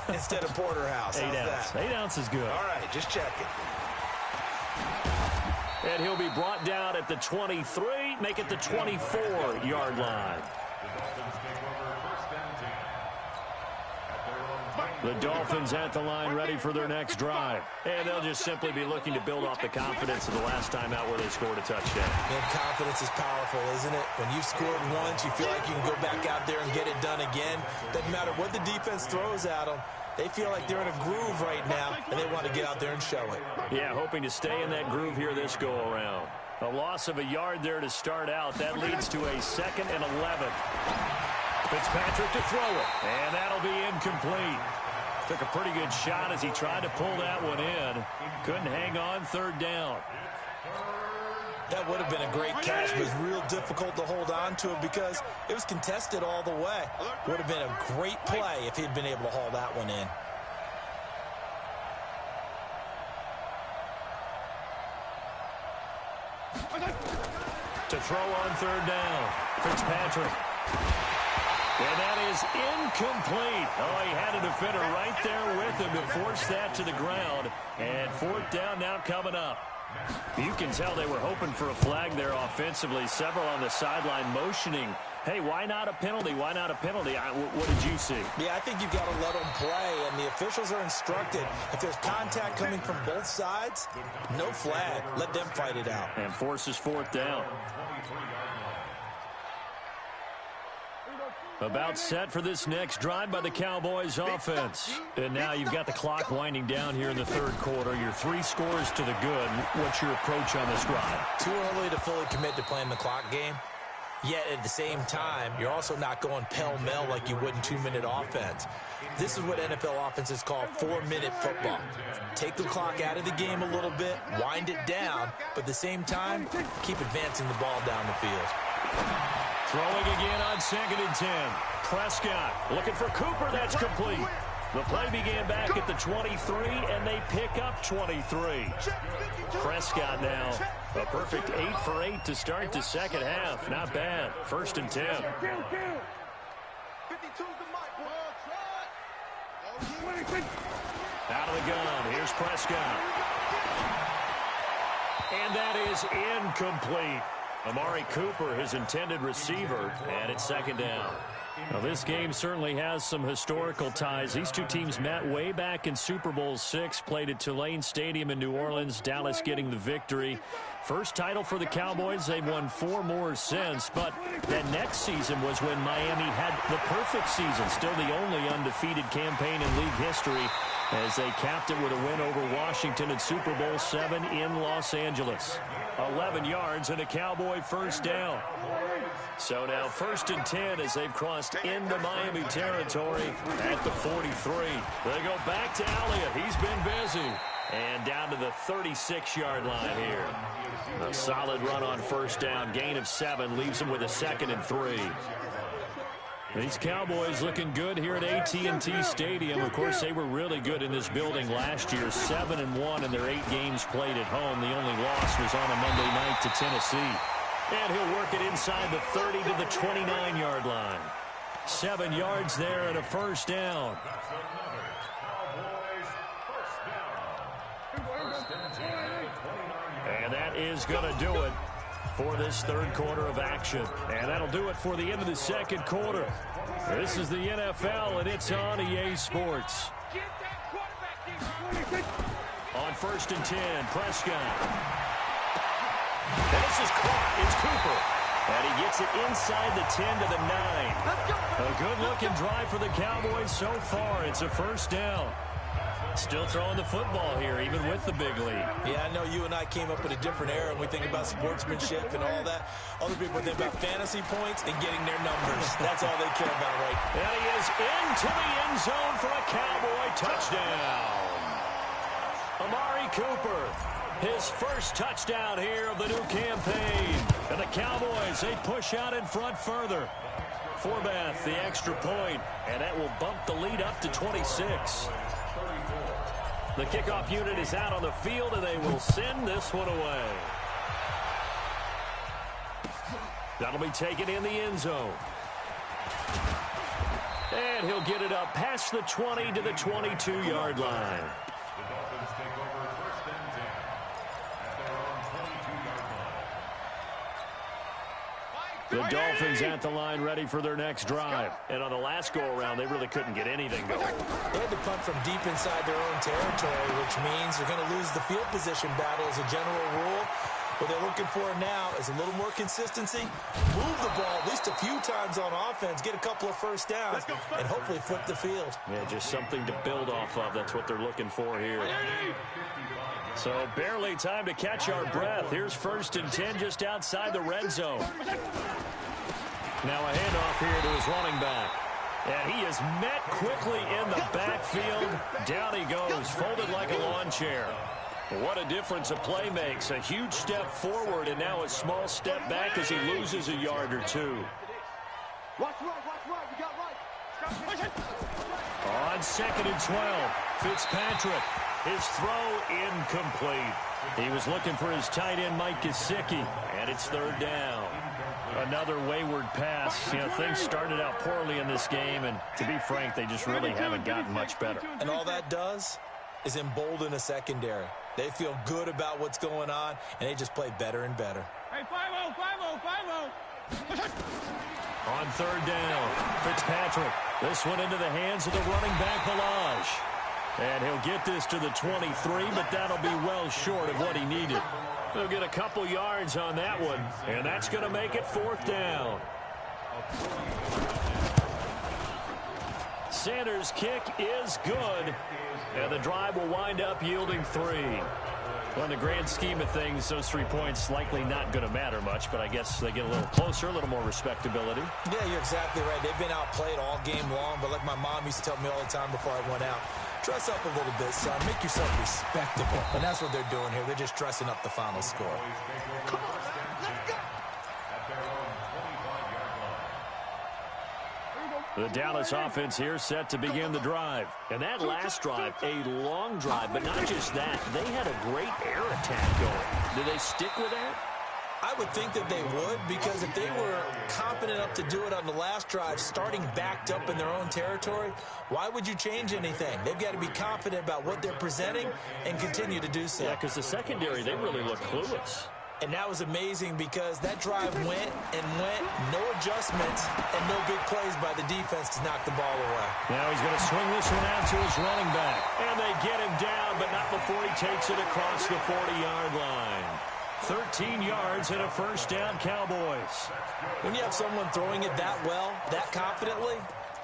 instead of porterhouse. 8 ounce. 8 ounce is good. All right, just checking. And he'll be brought down at the 23, make it the 24-yard line. The Dolphins at the line ready for their next drive. And they'll just simply be looking to build off the confidence of the last time out where they scored a touchdown. And confidence is powerful, isn't it? When you've scored once, you feel like you can go back out there and get it done again. Doesn't matter what the defense throws at them. They feel like they're in a groove right now, and they want to get out there and show it. Yeah, hoping to stay in that groove here this go-around. A loss of a yard there to start out. That leads to a 2nd and 11. Fitzpatrick to throw it, and that'll be incomplete. Took a pretty good shot as he tried to pull that one in. Couldn't hang on. 3rd down. That would have been a great catch, but it was real difficult to hold on to it because it was contested all the way. Would have been a great play if he'd been able to haul that one in. To throw on 3rd down. Fitzpatrick. And that is incomplete. Oh, he had a defender right there with him to force that to the ground. And 4th down now coming up. You can tell they were hoping for a flag there offensively. Several on the sideline motioning. Hey, why not a penalty? Why not a penalty? What did you see? Yeah, I think you've got to let them play, and the officials are instructed. If there's contact coming from both sides, no flag. Let them fight it out. And forces 4th down. About set for this next drive by the Cowboys offense. And now you've got the clock winding down here in the 3rd quarter. Your 3 scores to the good. What's your approach on this drive? Too early to fully commit to playing the clock game. Yet at the same time, you're also not going pell-mell like you would in 2-minute offense. This is what NFL offenses call 4-minute football. Take the clock out of the game a little bit, wind it down, but at the same time, keep advancing the ball down the field. Throwing again on 2nd and 10. Prescott looking for Cooper. That's complete. The play began back at the 23, and they pick up 23. Prescott now a perfect 8 for 8 to start the second half. Not bad. 1st and 10. Out of the gun. Here's Prescott. And that is incomplete. Amari Cooper, his intended receiver, and it's 2nd down. Now, this game certainly has some historical ties. These two teams met way back in Super Bowl VI, played at Tulane Stadium in New Orleans, Dallas getting the victory. First title for the Cowboys. They've won 4 more since, but that next season was when Miami had the perfect season, still the only undefeated campaign in league history, as they capped it with a win over Washington in Super Bowl VII in Los Angeles. 11 yards and a Cowboy first down. So now 1st and 10 as they've crossed into Miami territory at the 43. They go back to Elliott. He's been busy. And down to the 36-yard line here. A solid run on first down. Gain of 7 leaves them with a 2nd and 3. These Cowboys looking good here at AT&T Stadium. Of course, they were really good in this building last year. 7-1 in their 8 games played at home. The only loss was on a Monday night to Tennessee. And he'll work it inside the 30 to the 29-yard line. 7 yards there and a first down. And that is going to do it for this 3rd quarter of action. And that'll do it for the end of the 2nd quarter. This is the NFL, and it's on EA Sports. On 1st and 10, Prescott. And this is caught. It's Cooper. And he gets it inside the 10 to the 9. A good-looking drive for the Cowboys so far. It's a first down. Still throwing the football here, even with the big lead. Yeah, I know you and I came up in a different era, and we think about sportsmanship and all that. Other people think about fantasy points and getting their numbers. That's all they care about, right? And he is into the end zone for a Cowboy touchdown. Amari Cooper, his first touchdown here of the new campaign. And the Cowboys, they push out in front further. Forbath, the extra point, and that will bump the lead up to 26. The kickoff unit is out on the field, and they will send this one away. That'll be taken in the end zone. And he'll get it up past the 20 to the 22-yard line. The Dolphins at the line ready for their next drive. And on the last go-around, they really couldn't get anything going. They had to punt from deep inside their own territory, which means they're going to lose the field position battle as a general rule. What they're looking for now is a little more consistency, move the ball at least a few times on offense, get a couple of first downs, and hopefully flip the field. Yeah, just something to build off of. That's what they're looking for here. So barely time to catch our breath. Here's 1st and 10 just outside the red zone. Now a handoff here to his running back. And he is met quickly in the backfield. Down he goes, folded like a lawn chair. What a difference a play makes. A huge step forward and now a small step back as he loses a yard or 2. Watch right, you got right. On 2nd and 12, Fitzpatrick. His throw incomplete. He was looking for his tight end, Mike Gesicki, and it's 3rd down. Another wayward pass. You know, things started out poorly in this game, and to be frank, they just really haven't gotten much better. And all that does is embolden a secondary. They feel good about what's going on, and they just play better and better. Hey, 5-0, 5-0, 5-0. On 3rd down, Fitzpatrick. This one into the hands of the running back, Balaj. And he'll get this to the 23, but that'll be well short of what he needed. He'll get a couple yards on that one, and that's going to make it 4th down. Sanders' kick is good, and the drive will wind up yielding 3. Well, in the grand scheme of things, those 3 points likely not going to matter much, but I guess they get a little closer, a little more respectability. Yeah, you're exactly right. They've been outplayed all game long, but like my mom used to tell me all the time before I went out, dress up a little bit, son. Make yourself respectable. And that's what they're doing here. They're just dressing up the final score. Come on, let's go. The Dallas offense here set to begin the drive. And that last drive, a long drive, but not just that. They had a great air attack going. Do they stick with that? I would think that they would, because if they were confident enough to do it on the last drive, starting backed up in their own territory, why would you change anything? They've got to be confident about what they're presenting and continue to do so. Yeah, because the secondary, they really look clueless. And that was amazing because that drive went and went, no adjustments, and no big plays by the defense to knock the ball away. Now he's going to swing this one out to his running back. And they get him down, but not before he takes it across the 40-yard line. 13 yards and a first down, Cowboys. When you have someone throwing it that well, that confidently,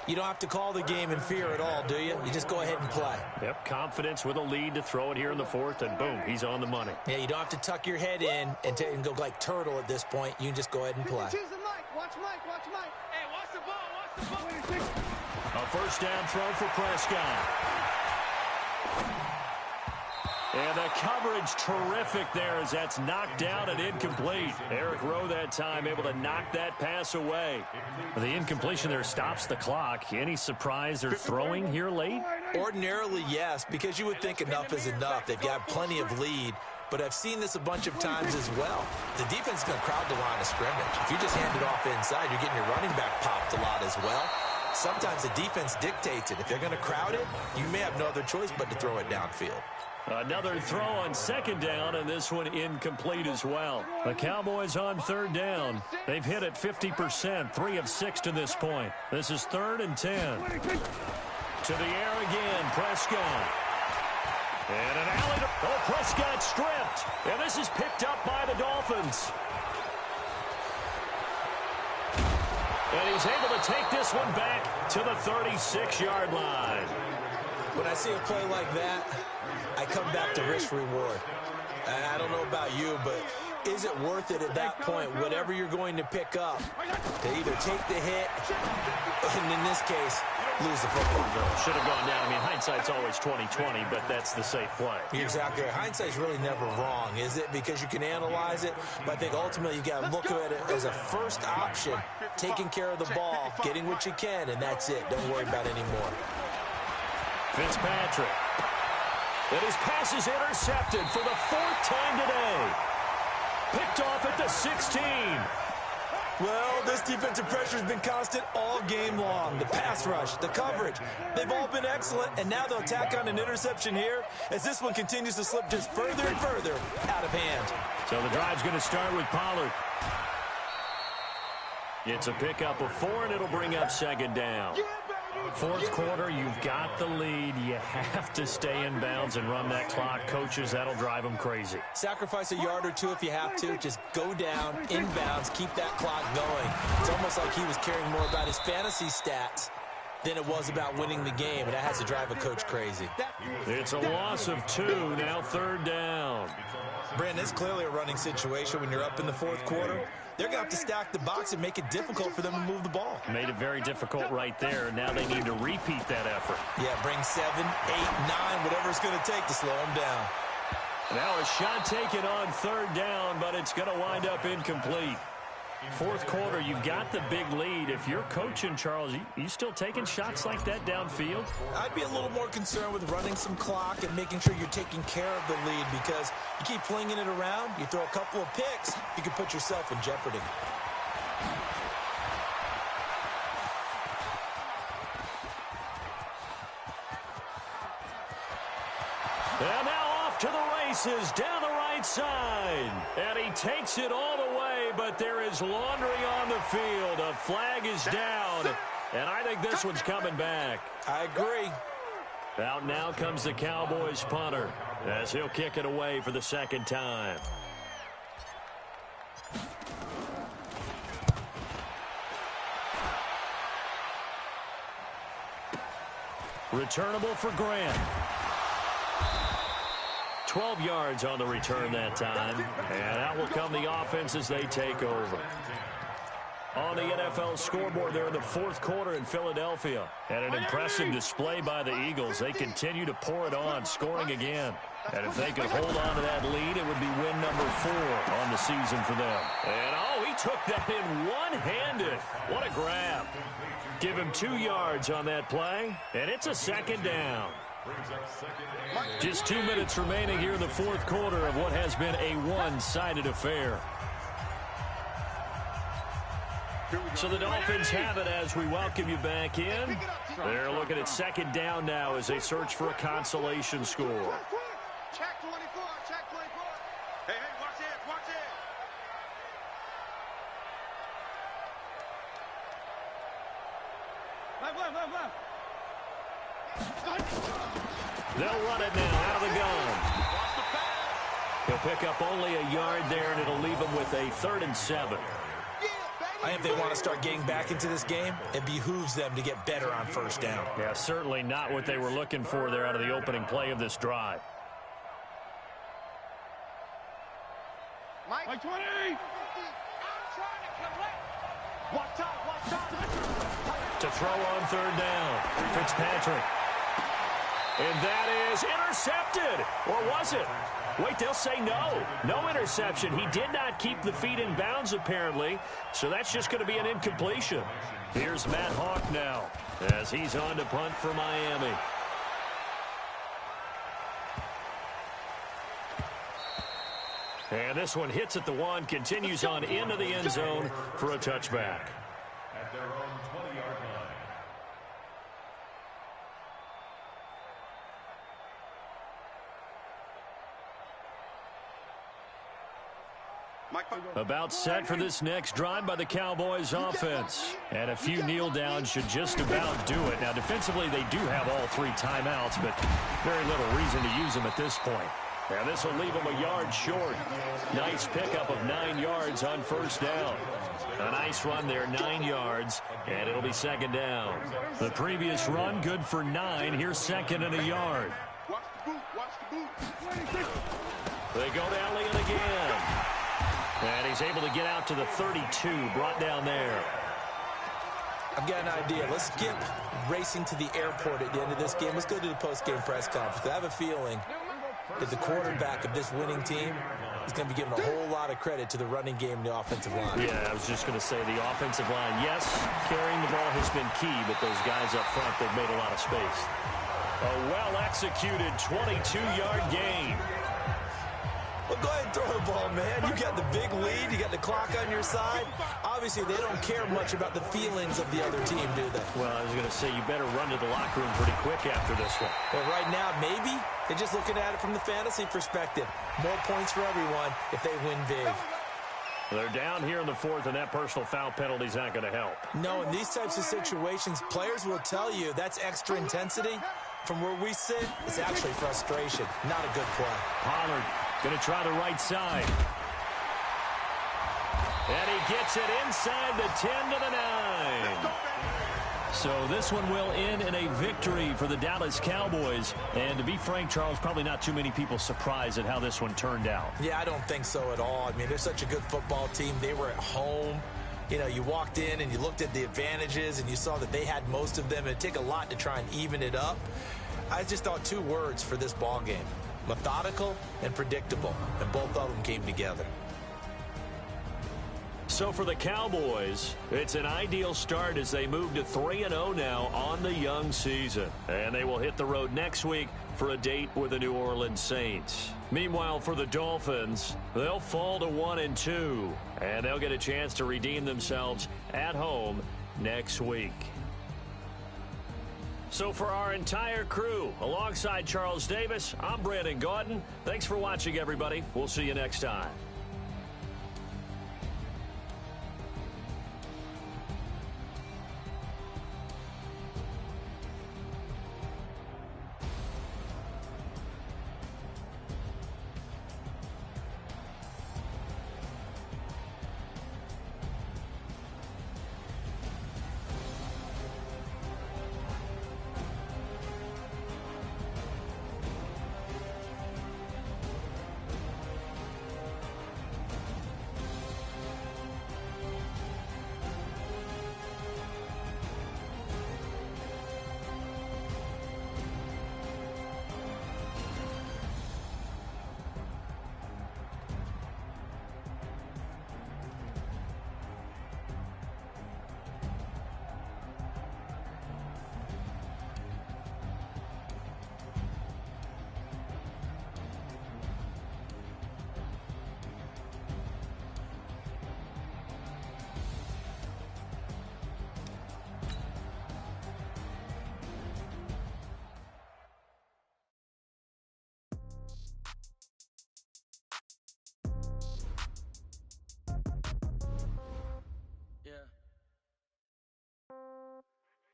you don't have to call the game in fear at all, do you? You just go ahead and play. Yep, confidence with a lead to throw it here in the fourth, and boom, he's on the money. Yeah, you don't have to tuck your head in and go like turtle at this point. You can just go ahead and play. Watch Mike. Hey, watch the ball. A first down throw for Prescott. And the coverage terrific there as that's knocked down and incomplete. Eric Rowe that time able to knock that pass away. The incompletion there stops the clock. Any surprise they're throwing here late? Ordinarily, yes, because you would think enough is enough. They've got plenty of lead, but I've seen this a bunch of times as well. The defense is going to crowd the line of scrimmage. If you just hand it off inside, you're getting your running back popped a lot as well. Sometimes the defense dictates it. If they're going to crowd it, you may have no other choice but to throw it downfield. Another throw on second down, and this one incomplete as well. The Cowboys on third down. They've hit it 50%, 3 of 6 to this point. This is 3rd and 10. To the air again, Prescott. And an alley to... Oh, Prescott stripped. And this is picked up by the Dolphins. And he's able to take this one back to the 36-yard line. When I see a play like that, I come back to risk-reward. I don't know about you, but is it worth it at that point, whatever you're going to pick up, to either take the hit, and in this case, lose the football? Should have gone down. I mean, hindsight's always 20/20, but that's the safe play. You're exactly right. Hindsight's really never wrong, is it? Because you can analyze it, but I think ultimately you got to look at it as a first option, taking care of the ball, getting what you can, and that's it. Don't worry about it anymore. Fitzpatrick. And his pass is intercepted for the 4th time today. Picked off at the 16. Well, this defensive pressure has been constant all game long. The pass rush, the coverage, they've all been excellent, and now they'll tack on an interception here as this one continues to slip just further and further out of hand. So the drive's going to start with Pollard. It's a pickup of 4, and it'll bring up second down. Fourth quarter, you've got the lead. You have to stay in bounds and run that clock. Coaches, that'll drive them crazy. Sacrifice a yard or two if you have to. Just go down, inbounds, keep that clock going. It's almost like he was caring more about his fantasy stats than it was about winning the game, and that has to drive a coach crazy. It's a loss of 2, now 3rd down. Brandon, it's clearly a running situation when you're up in the fourth quarter. They're going to have to stack the box and make it difficult for them to move the ball. Made it very difficult right there. Now they need to repeat that effort. Yeah, bring 7, 8, 9, whatever it's going to take to slow them down. Now a shot taken on 3rd down, but it's going to wind up incomplete. Fourth quarter, you've got the big lead. If you're coaching, Charles, you still taking shots like that downfield? I'd be a little more concerned with running some clock and making sure you're taking care of the lead, because you keep flinging it around, you throw a couple of picks, you can put yourself in jeopardy. And now off to the races down the right side. And he takes it all the way, but there is laundry on the field. A flag is down, and I think this one's coming back. I agree. Out now comes the Cowboys punter as he'll kick it away for the 2nd time. Returnable for Grant. 12 yards on the return that time. And out will come the offense as they take over. On the NFL scoreboard there in the fourth quarter in Philadelphia. And an impressive display by the Eagles. They continue to pour it on, scoring again. And if they could hold on to that lead, it would be win number 4 on the season for them. And, oh, he took that in one-handed. What a grab. Give him 2 yards on that play, and it's a second down. Just 2 minutes remaining here in the fourth quarter of what has been a one-sided affair. So the Dolphins have it as we welcome you back in. They're looking at second down now as they search for a consolation score. Check 24, check 24. Hey, watch it, watch it. They'll run it now out of the gun. He'll pick up only a yard there, and it'll leave him with a 3rd and 7. I think they want to start getting back into this game. It behooves them to get better on first down. Yeah, certainly not what they were looking for there out of the opening play of this drive. Mike 20. I'm trying to collect. Watch out. To throw on 3rd down. Fitzpatrick. And that is intercepted. Or was it? Wait, they'll say no. No interception. He did not keep the feet in bounds, apparently. So that's just going to be an incompletion. Here's Matt Hawk now as he's on to punt for Miami. And this one hits at the 1, continues on into the end zone for a touchback. At their own 20-yard line. About set for this next drive by the Cowboys offense. And a few kneel downs should just about do it. Now, defensively, they do have all 3 timeouts, but very little reason to use them at this point. And this will leave them a yard short. Nice pickup of 9 yards on first down. A nice run there, 9 yards, and it'll be second down. The previous run, good for 9. Here's 2nd and a yard. Watch the boot, watch the boot. They go to Elliott again. And he's able to get out to the 32, brought down there. I've got an idea. Let's skip racing to the airport at the end of this game. Let's go to the post-game press conference. I have a feeling that the quarterback of this winning team is going to be giving a whole lot of credit to the running game and the offensive line. Yeah, I was just going to say the offensive line. Yes, carrying the ball has been key, but those guys up front, they've made a lot of space. A well-executed 22-yard gain. Well, go ahead and throw the ball, man. You got the big lead. You got the clock on your side. Obviously, they don't care much about the feelings of the other team, do they? Well, I was going to say, you better run to the locker room pretty quick after this one. Well, right now, maybe they're just looking at it from the fantasy perspective. More points for everyone if they win big. They're down here in the 4th, and that personal foul penalty is not going to help. No, in these types of situations, players will tell you that's extra intensity. From where we sit, it's actually frustration. Not a good play. Pollard going to try the right side. And he gets it inside the 10 to the 9. So this one will end in a victory for the Dallas Cowboys. And to be frank, Charles, probably not too many people surprised at how this one turned out. Yeah, I don't think so at all. I mean, they're such a good football team. They were at home. You know, you walked in and you looked at the advantages and you saw that they had most of them. It'd take a lot to try and even it up. I just thought 2 words for this ball game: methodical and predictable, and both of them came together. So for the Cowboys, it's an ideal start as they move to 3-0 now on the young season. And they will hit the road next week for a date with the New Orleans Saints. Meanwhile, for the Dolphins, they'll fall to 1-2, and they'll get a chance to redeem themselves at home next week. So for our entire crew, alongside Charles Davis, I'm Brandon Gaudin. Thanks for watching, everybody. We'll see you next time.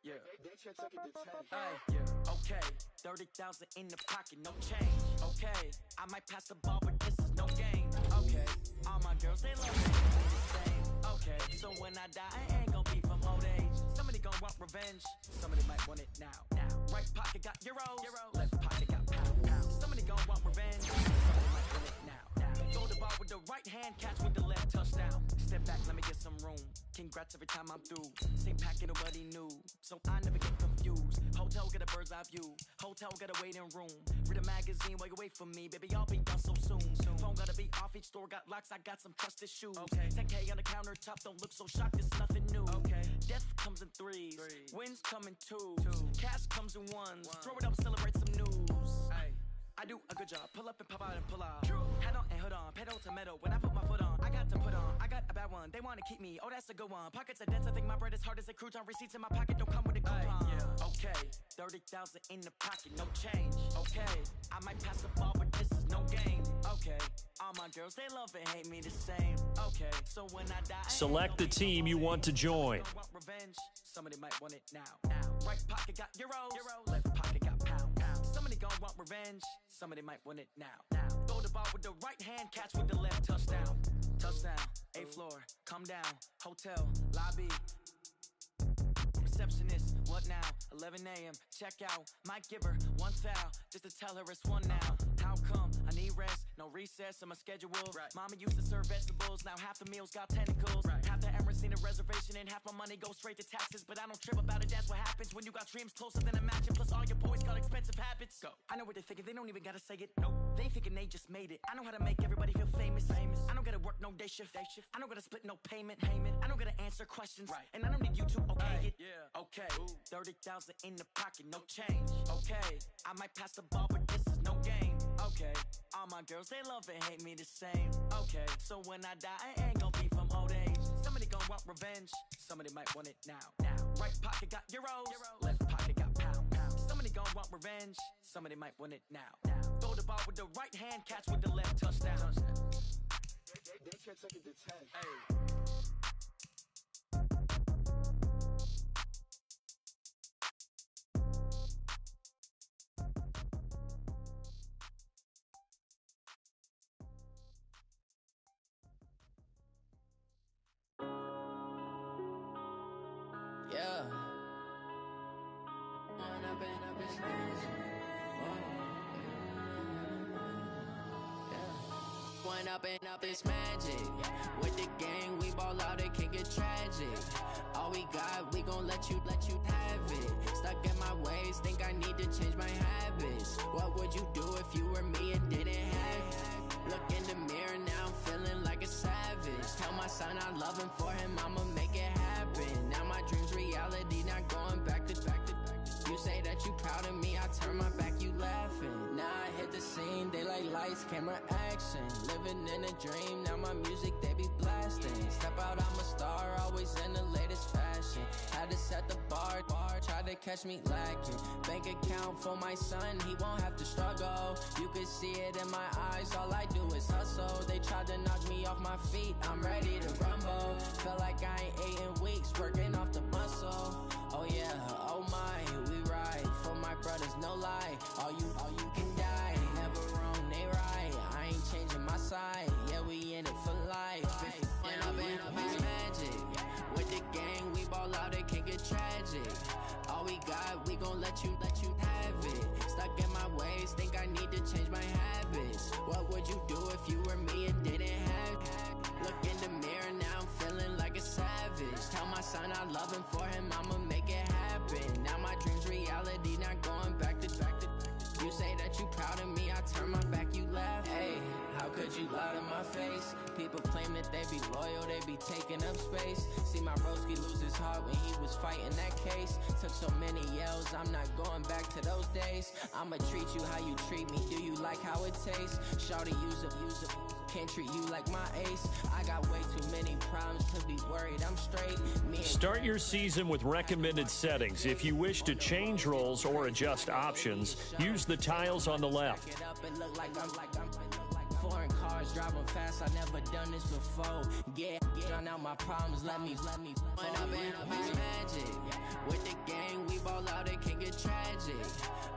Yeah. Okay. 30,000 in the pocket, no change. Okay. I might pass the ball, but this is no game. Okay. All my girls, they love me the same. Okay. So when I die, I ain't gonna be from old age. Somebody gonna want revenge. Somebody might want it now. Right pocket got euros. Left pocket got pound. Somebody gonna want revenge. Somebody might want it now. Throw the ball with the right hand, catch with the left, touchdown. Step back, let me get some room. Congrats every time I'm through. Same packet of what he knew, so I never get confused. Hotel get a bird's eye view. Hotel get a waiting room. Read a magazine while you wait for me, baby. I'll be done so soon. Phone gotta be off. Each store got locks. I got some trusted shoes. 10K on the countertop. Don't look so shocked. It's nothing new. Death comes in threes. Wins come in twos. Cash comes in ones. Throw it up, celebrate some news. I do a good job. Pull up and pop out and pull out. Head on and hood on. Pedal to metal. When I put my foot on, I got to put on. I got a bad one. They want to keep me. Oh, that's a good one. Pockets are dense. I think my bread is hard as a crouton. Receipts in my pocket don't come with a coupon. Okay. 30,000 in the pocket. No change. Okay. I might pass the ball, but this is no game. Okay. All my girls, they love and hate me the same. Okay. So when I die, select the team you want to join. Revenge. Somebody might want it now. Right pocket got euros. Left pocket got pound. Somebody gon' want revenge. Somebody might want it now. Throw the ball with the right hand, catch with the left, touchdown. Touchdown, 8th floor, come down. Hotel, lobby. Receptionist, what now? 11 a.m., check out. Might give her one foul, just to tell her it's one now. How come? I need rest, no recess in my schedule. Mama used to serve vegetables, now half the meals got tentacles. Half the Emirates need a reservation and half my money goes straight to taxes. But I don't trip about it, that's what happens when you got dreams closer than a match. And plus all your boys got expensive habits. Go. I know what they're thinking, they don't even gotta say it. Nope. They thinking they just made it. I know how to make everybody feel famous. I don't gotta work no day shift. I don't gotta split no payment. I don't gotta answer questions. And I don't need you to okay it. Okay, 30,000 in the pocket, no change. Okay, I might pass the ball, but this is no game. Okay, all my girls, they love and hate me the same. Okay, so when I die, I ain't gonna be from old age. Somebody gon' want revenge. Somebody might want it now. Right pocket got euros. Left pocket got pound. Somebody gon' want revenge. Somebody might want it now. Throw the ball with the right hand, catch with the left, touchdown. They can't take it to 10. Hey. Up it's magic. With the gang, we ball out, it can get tragic. All we got, we gon' let you have it. Stuck in my ways, think I need to change my habits. What would you do if you were me and didn't have it? Look in the mirror, now I'm feeling like a savage. Tell my son I love him, for him I'ma make it happen. Now my dream's reality, not going back to. You say that you proud of me, I turn my back, you laughing. Now I hit the scene, they like lights, camera, action. Living in a dream, now my music, they be blasting. Step out, I'm a star, always in the latest fashion. Had to set the bar, try to catch me lacking. Bank account for my son, he won't have to struggle. You could see it in my eyes, all I do is hustle. They tried to knock me off my feet, I'm ready to rumble. Feel like I ain't ate in weeks, working off the muscle. Oh yeah, oh my, we ride for my brothers, no lie. All you can die, never wrong, they right. I ain't changing my side, yeah, we in it for life. When up it's magic. With the gang, we ball out, it can get tragic. All we got, we gon' let you have it. Stuck in my ways, think I need to change my habits. What would you do if you were me and didn't have it? Look in the mirror, now I'm feeling like a savage. Tell my son I love him, for him I'ma make it happen. Now my dream's reality, not going back to. You say that you proud of me, I turn my back, you laugh. Hey, how could you lie to my face? People claim that they be loyal, they be taking up space. See my broski lose his heart when he was fighting that case. Took so many yells, I'm not going back to those days. I'ma treat you how you treat me, do you like how it tastes? Shawty, use up. Can't treat you like my ace. I got way too many problems to be worried. I'm straight. Start your season with recommended settings. If you wish to change roles or adjust options, use the tiles on the left. Foreign cars cars, driving fast, I never done this before. Yeah, drown out my problems, let me When up and it's magic. With the gang, we ball out, it can get tragic.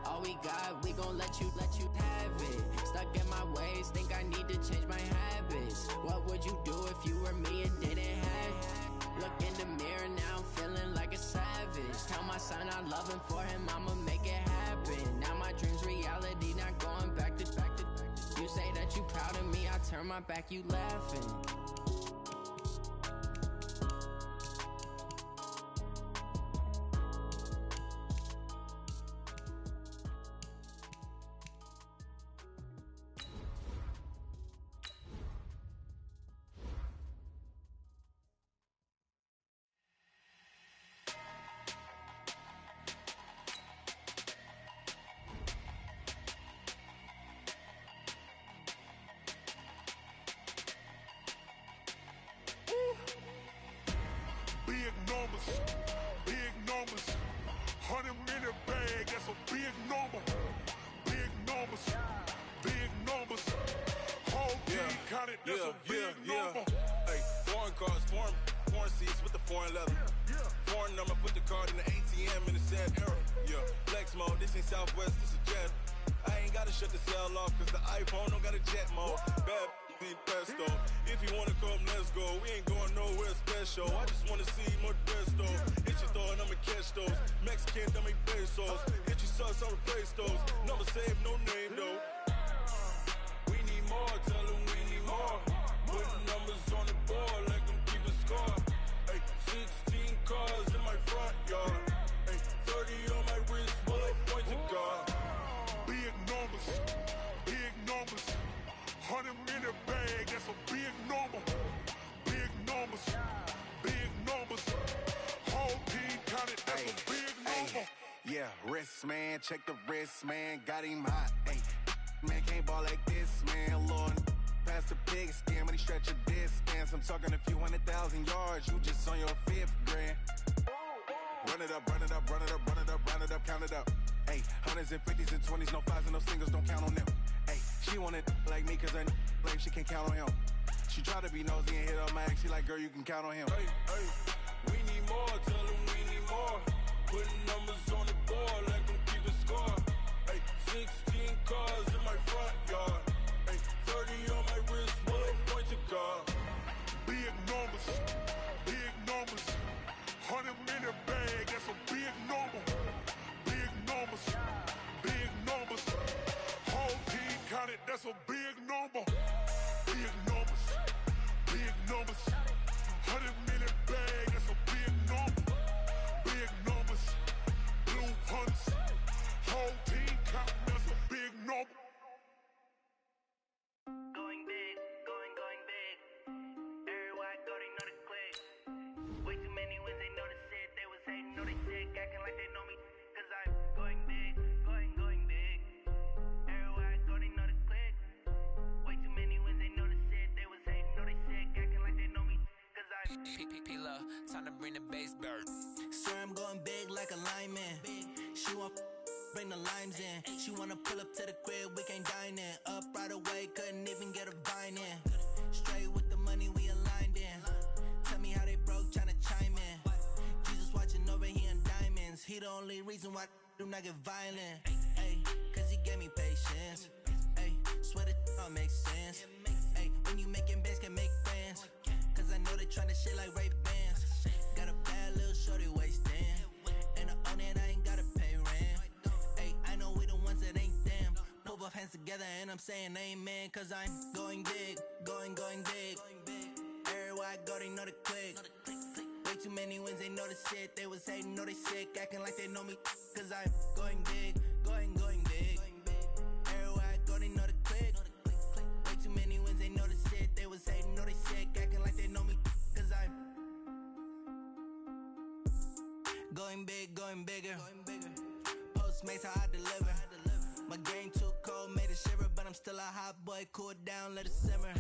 All we got, we gon' let you have it. Stuck in my ways, think I need to change my habits. What would you do if you were me and didn't have it? Look in the mirror, now I'm feeling like a savage. Tell my son I love him, for him I'ma make it happen. Now my dream's reality, not going back to. You say that you proud of me, I turn my back, you laughing. Big numbers, 100-minute bag, that's a big number. Big numbers, whole team counted, that's a big number. Hey, foreign cars, foreign seats with the foreign leather. Foreign number, put the card in the ATM in the sad era. Yeah, flex mode, this ain't Southwest, this is Jet. I ain't gotta shut the cell off, cause the iPhone don't got a jet mode. Bad need pesto. If you wanna come, let's go. We ain't going nowhere special. I just wanna see more Desto. Hit your throw and I'ma catch those. Mexican, dummy pesos. Hit your sauce, I'll replace those. Number save, no name though. We need more, tell them we need more. Putting numbers on the board, like them keep a score. Hey, 16 cars in my front yard. Hey, 30 on my wrist, bullet point to God. Big numbers, 100-minute bag, that's a big number. Big numbers, whole team counted, that's a big number. Yeah, wrist man, check the wrist man, got him hot. Ay, man can't ball like this, man. Lord, past the pig skin when he stretch a distance. I'm talking a few 100,000 yards, you just on your 5th grand. Run it up, run it up, run it up, run it up, run it up, count it up. Ay, 100s and 50s and 20s, no 5s and no singles, don't count on them. Ay, she want it like me cause her blame, she can't count on him. She try to be nosy and hit up my ex, she like, girl, you can count on him. Hey, we need more, tell them we need more. Putting numbers on the board, like them keep a score. Hey, 16 cars in my front yard. Hey, 30 on my wrist, bullet point to God. Big numbers, 100-minute bag, that's a big number. Big numbers, whole team counted, that's a big number. Big numbers, 100-minute bag, that's a big number. Big numbers, blue hunts, whole team counting, that's a big number. Going big, going big. Everywhere I go, they know the click. Way too many wins, they know the shit. They was hating, know they sick, acting like they know me. Cause I'm going big, going big. Everywhere I go, they know the click. Way too many wins, they know the shit. They was hating, know they sick, acting like they know me. Cause I'm P-P-P-Love, time to bring the bass bird. Swear I'm going big like a lineman. She want bring the limes in. She wanna pull up to the crib, we can't dine in. Up right away, couldn't even get a vine in. Straight with the money, we aligned in. Tell me how they broke, tryna chime in. Jesus watching over, he in diamonds. He the only reason why I do not get violent. Ay, cause he gave me patience. Ay, swear that all makes sense. Ay, when you making bands, can make friends. Cause I know they tryna shit like Ray-Bans. Got a bad little shorty wasting. And I own it, I ain't gotta pay rent. Ay, I know we the ones that ain't them. Pull both hands together and I'm saying amen. Cause I'm going big, going big. Everywhere I go, they know the click. Way too many wins, they know the shit. They was hating, know they sick, acting like they know me. Cause I'm going big, going big. Everywhere I go, they know the click. Way too many wins, they know the shit. They was hating, know they sick, acting like they know me. Cause I'm going big, going bigger. Postmates, how I deliver. My game too cold, made it shiver. But I'm still a hot boy, cool it down, let it simmer.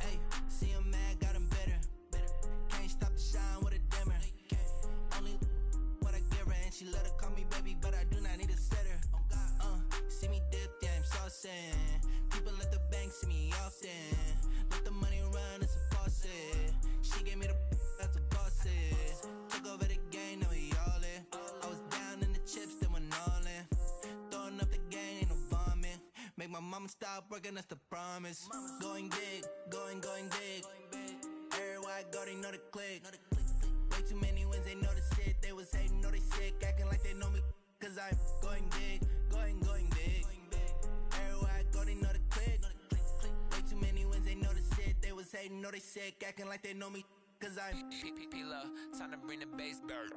Hey, see him mad, got him bitter. Can't stop the shine with a dimmer. Only what I give her, and she let her call me baby, but I do not need a sitter. See me dip, yeah, I'm saucing. People at the bank see me often. mama stop working, that's the promise. Going big, going big. Everywhere I go, they know the click. Way too many wins, they know the shit. They was hating, know they sick, acting like they know me. Cause I'm going big, going big. Everywhere I go, they know the click. Way too many wins, they know the shit. They was hating, know they sick, acting like they know me. Cause I'm P-P-P-Love, time to bring the bass bird.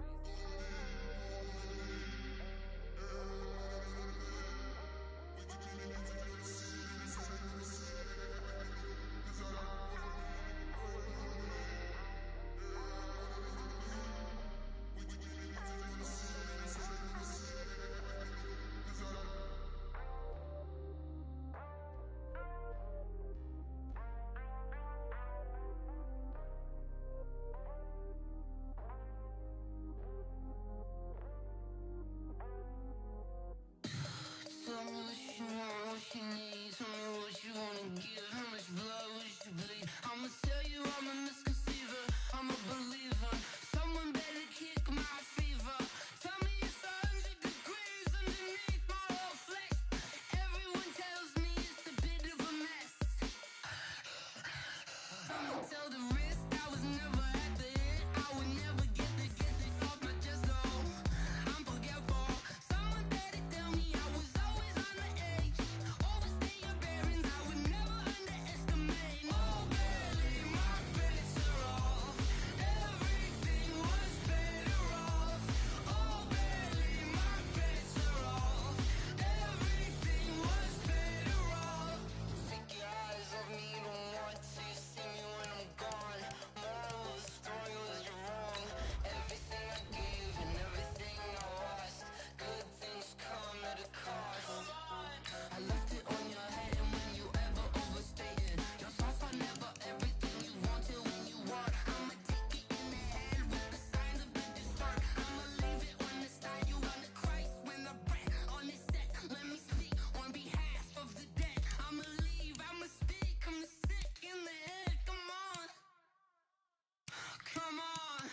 Tell me what you want, what you need. Tell me what you wanna give. How much blood would you bleed? I'ma tell you I'm a misconceiver. I'm a believer. Someone better kick my fever. Tell me it's 100 degrees underneath my whole flesh. Everyone tells me it's a bit of a mess. I'ma tell the risk I was never at the end. I would never get this off my chest though. I'm forgetful. Someone better tell me I was always on the edge. Overstay your bearings, I would never underestimate. Oh, barely my bets are off. Everything was better off. Oh, barely my bets are off. Everything was better off. Take your eyes off me, don't want to see me when I'm gone. Moral of the story was you're wrong. Everything I gave and everything I lost. Good things come at a cost. I left it on your head, and when you ever overstay it, your thoughts are never everything you wanted when you want. I'ma take it in the head with the signs of the distort. I'ma leave it on the side. You on the Christ when the breath on this set. Let me speak on behalf of the dead. I'ma leave, I'ma speak. I'm sick in the head. Come on, come on.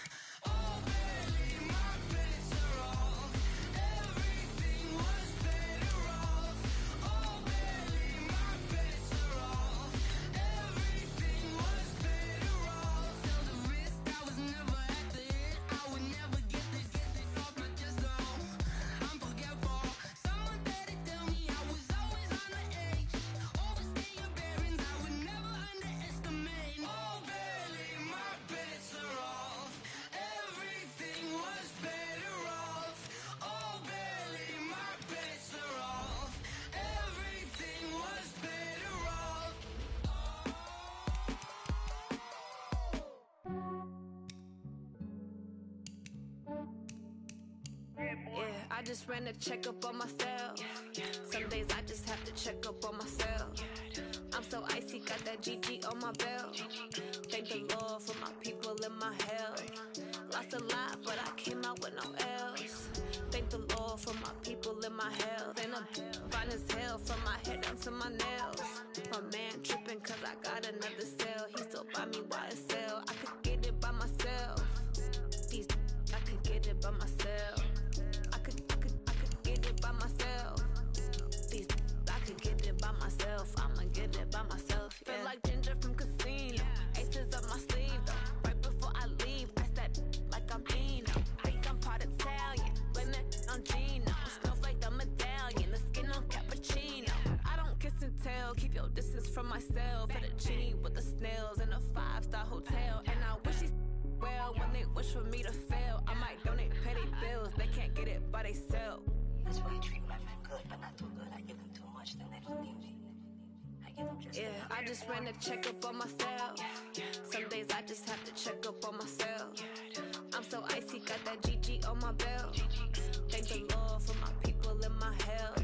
Oh, barely my bets are off. Everything was better off. Oh, barely my bets are off. Everything was better off. Tell the risk I was never at the end. I would never get this off my chest though. I'm forgetful. Someone better tell me I was always on the edge. Overstay your bearings, I would never underestimate. Oh, barely my bets are off. Everything was better off. Oh, barely my bets are off. Everything was better off. Yeah, I just ran a checkup on myself. Some days I just have to check up on myself. I'm so icy, got that GG on my belt. Thank the Lord for my people in my health. Lost a lot, but I came out with no else. Thank the Lord for my people in my health. And I'm fine as hell from my head down to my nails. My man tripping cause I got another cell. He still buy me YSL. I could get it by myself. These I could get it by myself. I could get it by myself. These I could get it by myself. I'ma get it by myself. Yeah. Feel like Ginger from Casino. Aces up my sleeve though. Right before I leave, I that like I'm Dino. Think I'm part Italian. Blame that on Gino. Snowflake the medallion. The skin on cappuccino. I don't kiss and tell. Keep your distance from myself. Fettuccine with the snails in a 5-star hotel. And I wish he's well when they wish for me to fail. I might donate petty bills. They can't get it by themselves. That's why you treat my friend good, but not too good. I give them too much, then they don't need me. I give them just Yeah, I just ran a checkup on myself. Some days I just have to check up on myself. I'm so icy, got that GG on my belt. Thank the Lord for my people in my health.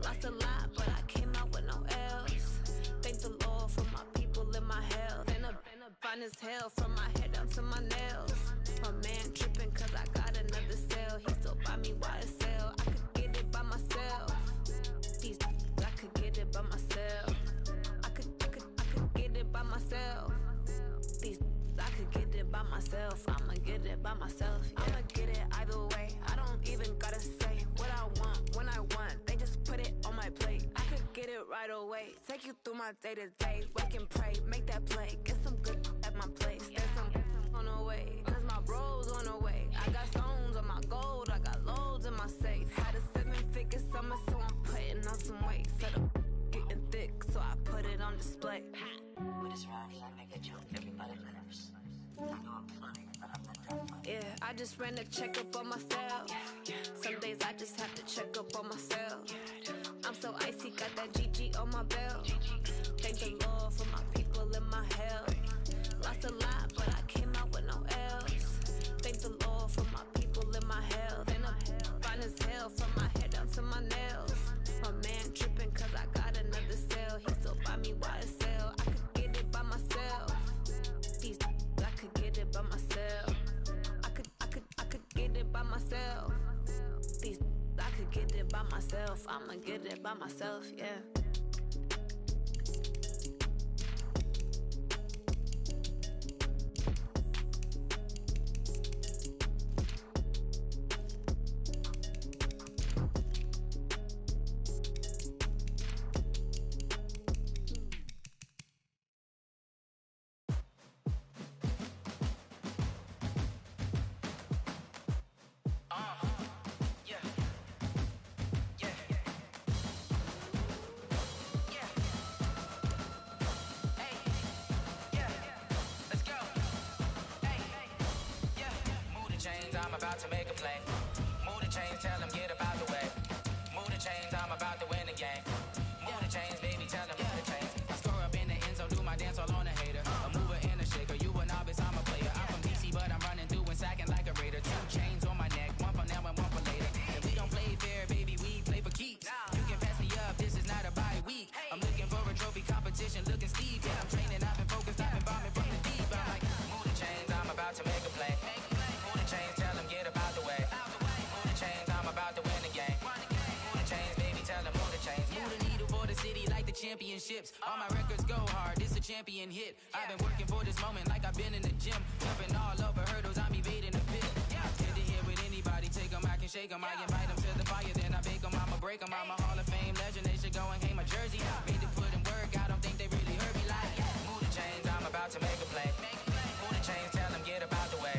Lost a lot, but I came out with no else. Thank the Lord for my people in my health. And I'm fine as hell from my head down to my nails. My man tripping cause I got another cell. He still buy me YSL. I could get it by myself. These I could get it by myself. I could get it by myself. These I could get it by myself. I'ma get it by myself. Yeah. I'ma get it either way. I don't even gotta say what I want when I want. They just put it on my plate. I could get it right right away. Take you through my day to day. Wake and pray, make that play. Get some good at my place. There's some on the way, cause my bro's on the way. I got stones on my gold, I got loads in my safe. Had a 7-figure summer, so I'm putting on some weight. Set up getting thick, so I put it on display. With this round, I make a joke, everybody laughs. I know I'm funny, but I'm not that funny. Yeah, I just ran a checkup on myself. Some days I just have to check up on myself. I'm so icy, got that GG on my belt. Thank the Lord for my people in my health. Lost a lot, but I came out with no L's. Thank the Lord for my people in my health. And I'm fine as hell from my head down to my nails. My man tripping cause I got another cell. He still buy me YSL. I could get it by myself. These I could get it by myself. I could get it by myself. These I could get it by myself. I'ma get it by myself, yeah. I'm about to make a play. Move the chains, tell them get up out the way. Move the chains, I'm about to win the game. Move the chains, baby, tell them move the chains. I score up in the end zone, do my dance all on a hater. A mover and a shaker, you a novice, I'm a player. I'm from DC, but I'm running through and sacking like a raider. 2 chains on my neck, one for now and one for later. If we don't play fair, baby, we play for keeps. You can pass me up, this is not a bye week. I'm looking for a trophy competition, looking steep. Yeah, I'm training, I've been focused, I've been bombing from the deep. I'm like, move the chains, I'm about to make a play. Move the chains, tell them get up out the way. Move the chains, I'm about to win the game. Move the chains, baby, tell them move the chains. Move the needle for the city like the championships. All my records go hard, this a champion hit. I've been working for this moment like I've been in the gym. Jumping all over hurdles, I'm evading the pit. Good to hear with anybody, take them, I can shake them. I invite them to the fire, then I bake them, I'ma break them. I'm a Hall of Fame legend, they should go and hang my jersey. Made to put in work, I don't think they really heard me like. Move the chains, I'm about to make a play. Move the chains, tell them get up out the way.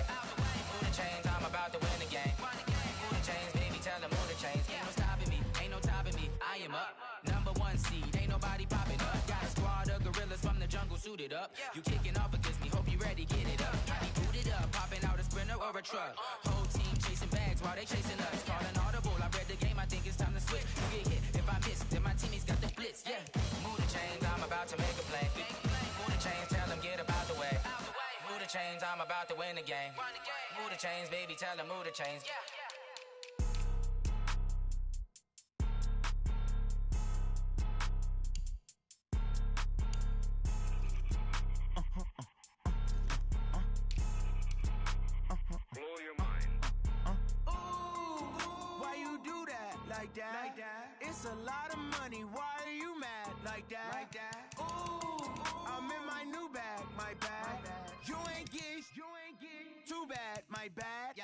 Move the chains, I'm about to win the game. Move the chains, baby, tell them move the chains. Ain't no stopping me, ain't no topping me, I am up. #1 seed, ain't nobody popping up. Got a squad of gorillas from the jungle suited up. You kicking off against me, hope you ready, get it up. I be booted up, popping out a Sprinter or a truck. Whole team chasing bags while they chasing us. Calling audible, I read the game, I think it's time to switch. You get hit, if I miss, then my teammates got the blitz, yeah. Move the chains, I'm about to make a play. Move the chains, tell them get up out the way. Move the chains, I'm about to win the game. Move the chains, baby, tell them move the chains. Blow your mind. Why you do that like that? It's a lot of money. Why are you mad like that? Ooh, I'm in my new bag, my bad. You ain't get too bad, my bad.